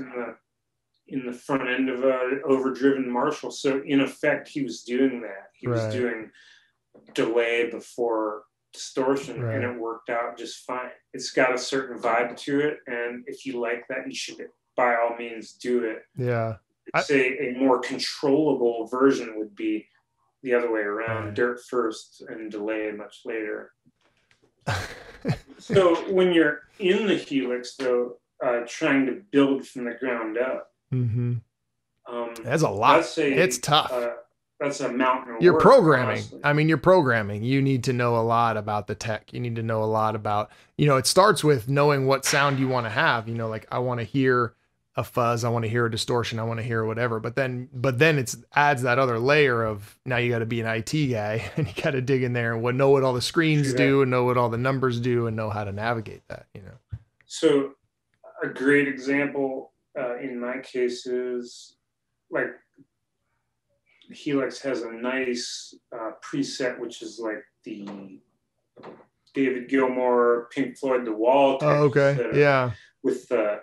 in the front end of a overdriven Marshall. So in effect, he was doing that. He was doing delay before distortion, and it worked out just fine. It's got a certain vibe to it, and if you like that, you should by all means do it. Yeah. I'd say a more controllable version would be the other way around, dirt first and delay much later. So when you're in the Helix, though, trying to build from the ground up, that's a lot. It's tough. That's a mountain of you're work, programming. honestly. I mean, you're programming. You need to know a lot about the tech. You need to know a lot about, it starts with knowing what sound you want to have. Like I want to hear a fuzz, I want to hear a distortion, I want to hear whatever. But then it adds that other layer of, now you got to be an IT guy and you got to dig in there and know what all the screens do and know what all the numbers do and know how to navigate that. So a great example in my case is like Helix has a nice preset, which is like the David Gilmour, Pink Floyd, The Wall type setup, with the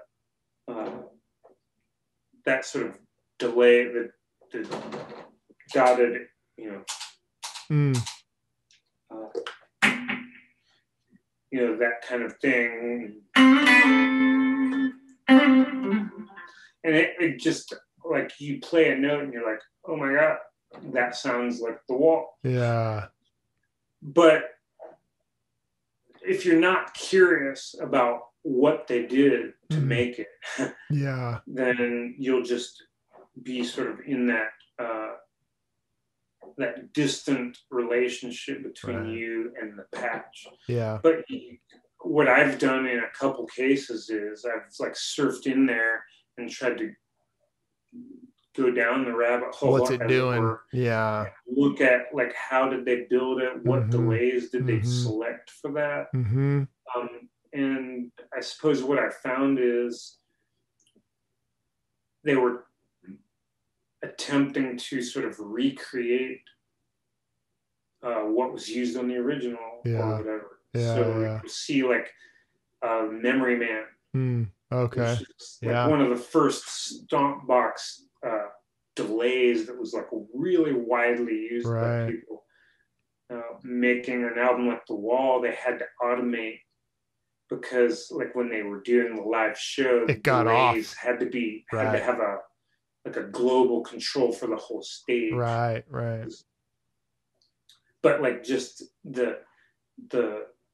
that sort of delay, the dotted, that kind of thing, and it just, like, you play a note and you're like, oh my God, that sounds like The Wall. Yeah. But if you're not curious about what they did to make it, then you'll just be sort of in that that distant relationship between you and the patch. Yeah. But what I've done in a couple cases is I've like surfed in there and tried to go down the rabbit hole. What's it doing? Yeah. Look at, like, how did they build it? What delays did they select for that? And I suppose what I found is they were attempting to sort of recreate what was used on the original or whatever. You see, like, Memory Man. Okay. Like one of the first stomp box delays that was like really widely used by people. Making an album like The Wall, they had to automate, because like when they were doing the live show, it got off. Had to have a global control for the whole stage. Right. But like just the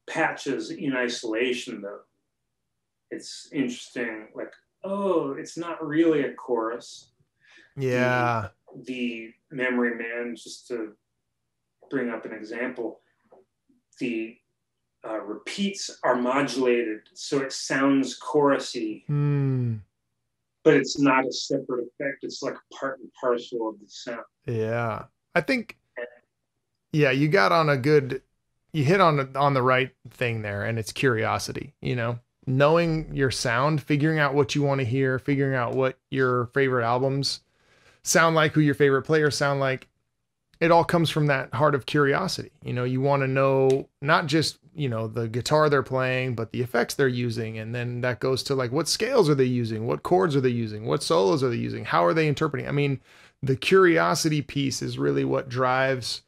patches in isolation, though, it's interesting. Like, oh, it's not really a chorus. Yeah. The Memory Man, just to bring up an example, the repeats are modulated so it sounds chorusy, but it's not a separate effect. It's like part and parcel of the sound. Yeah. I think, you got on you hit on the right thing there, and it's curiosity, knowing your sound, figuring out what you want to hear, figuring out what your favorite albums sound like, who your favorite players sound like. It all comes from that heart of curiosity. You want to know not just, the guitar they're playing, but the effects they're using. And then that goes to like, what scales are they using? What chords are they using? What solos are they using? How are they interpreting? I mean, the curiosity piece is really what drives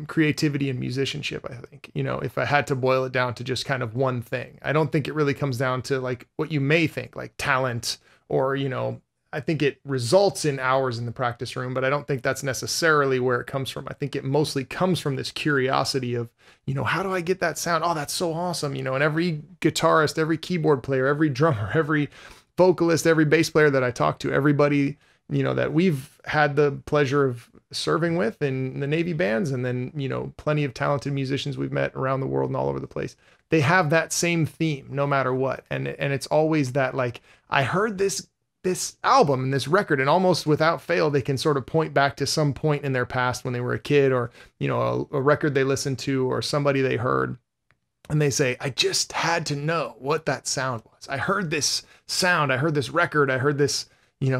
creativity and musicianship, I think. If I had to boil it down to just kind of one thing, I don't think it really comes down to like what you may think, like talent, or, I think it results in hours in the practice room, but I don't think that's necessarily where it comes from. I think it mostly comes from this curiosity of, how do I get that sound? Oh, that's so awesome. And every guitarist, every keyboard player, every drummer, every vocalist, every bass player that I talk to, everybody, that we've had the pleasure of serving with in the Navy bands, and then, plenty of talented musicians we've met around the world and all over the place. They have that same theme no matter what. And it's always that, like, I heard this album and this record, and almost without fail, they can sort of point back to some point in their past when they were a kid, or, a record they listened to, or somebody they heard. And they say, I just had to know what that sound was. I heard this sound. I heard this record. I heard this,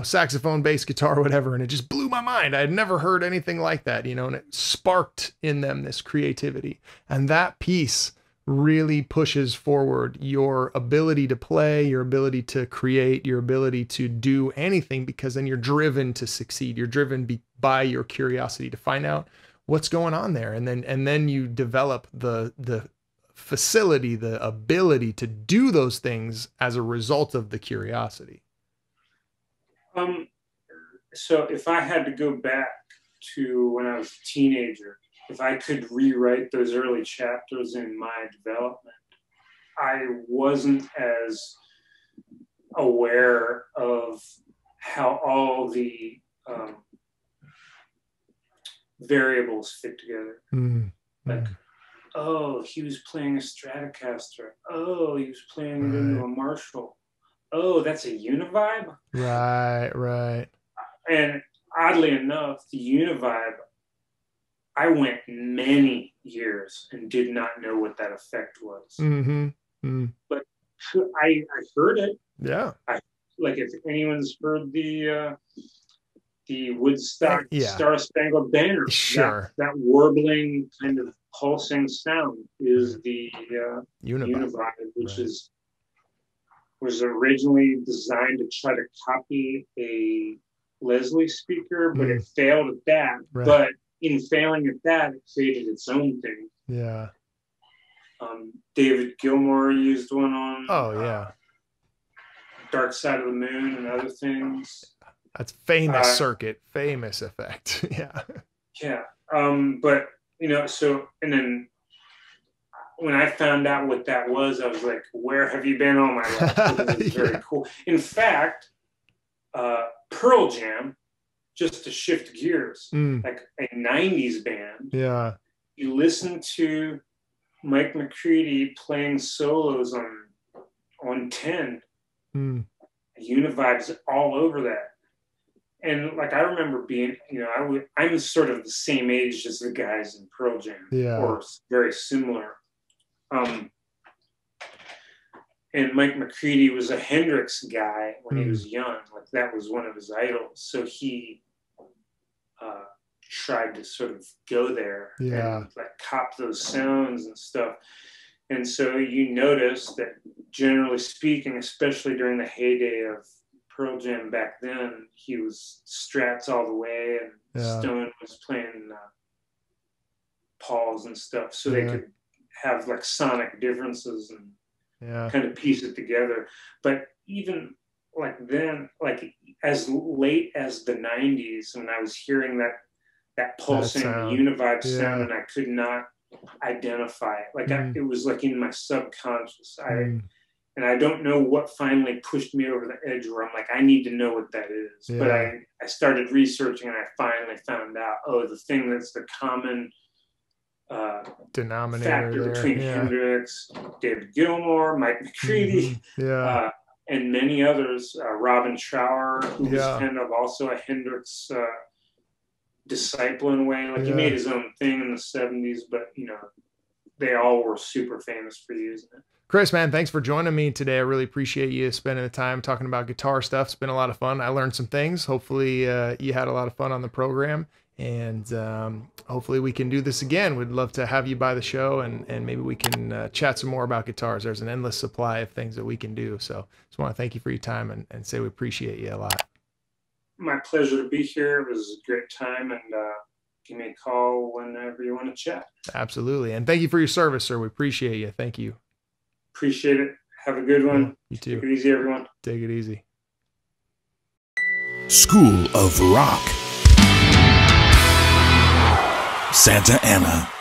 saxophone, bass, guitar, whatever. And it just blew my mind. I had never heard anything like that, and it sparked in them this creativity. And that piece really pushes forward your ability to play, your ability to create, your ability to do anything, because then you're driven to succeed. You're driven by your curiosity to find out what's going on there. And then you develop the facility, the ability to do those things as a result of the curiosity. So if I had to go back to when I was a teenager, if I could rewrite those early chapters in my development, I wasn't as aware of how all the variables fit together. Like, oh, he was playing a Stratocaster. Oh, he was playing it into a Marshall. Oh, that's a Univibe? Right. And oddly enough, the Univibe, I went many years and did not know what that effect was. But I heard it. Yeah. Like if anyone's heard the Woodstock Star Spangled Banner, sure, that warbling kind of pulsing sound is the Univibe, which was originally designed to try to copy a Leslie speaker, but it failed at that. Right. But in failing at that, it created its own thing. Yeah. David Gilmour used one on Dark Side of the Moon and other things. That's famous circuit, famous effect. Yeah. But so, and then when I found out what that was, I was like, where have you been all my life? This is very cool. In fact, Pearl Jam, just to shift gears, like a 90s band. Yeah. You listen to Mike McCready playing solos on 10. Univibes all over that. And like I remember being, I'm sort of the same age as the guys in Pearl Jam, or very similar. And Mike McCready was a Hendrix guy when he was young. Like that was one of his idols. So he tried to sort of go there and like cop those sounds and stuff. And so you notice that generally speaking, especially during the heyday of Pearl Jam back then, he was Strats all the way, and Stone was playing Pauls and stuff. So they could have like sonic differences and kind of piece it together. But even like then, like as late as the 90s, when I was hearing that pulsing Univibe sound, and I could not identify it. Like it was like in my subconscious. And I don't know what finally pushed me over the edge where I'm like, I need to know what that is. But I started researching, and I finally found out, the thing that's the common denominator factor between Hendrix, David Gilmour, Mike McCready, and many others, Robin Trower, who was kind of also a Hendrix disciple in a way. Like he made his own thing in the 70s, but they all were super famous for using it. Chris, man, thanks for joining me today. I really appreciate you spending the time talking about guitar stuff. It's been a lot of fun. I learned some things. Hopefully you had a lot of fun on the program, and hopefully we can do this again. We'd love to have you by the show, and maybe we can chat some more about guitars. There's an endless supply of things that we can do. So just want to thank you for your time and say we appreciate you a lot. My pleasure to be here. It was a great time, and give me a call whenever you want to chat. Absolutely. And thank you for your service, sir. We appreciate you. Thank you. Appreciate it. Have a good one. You too. Take it easy, everyone. Take it easy. School of Rock. Santa Ana.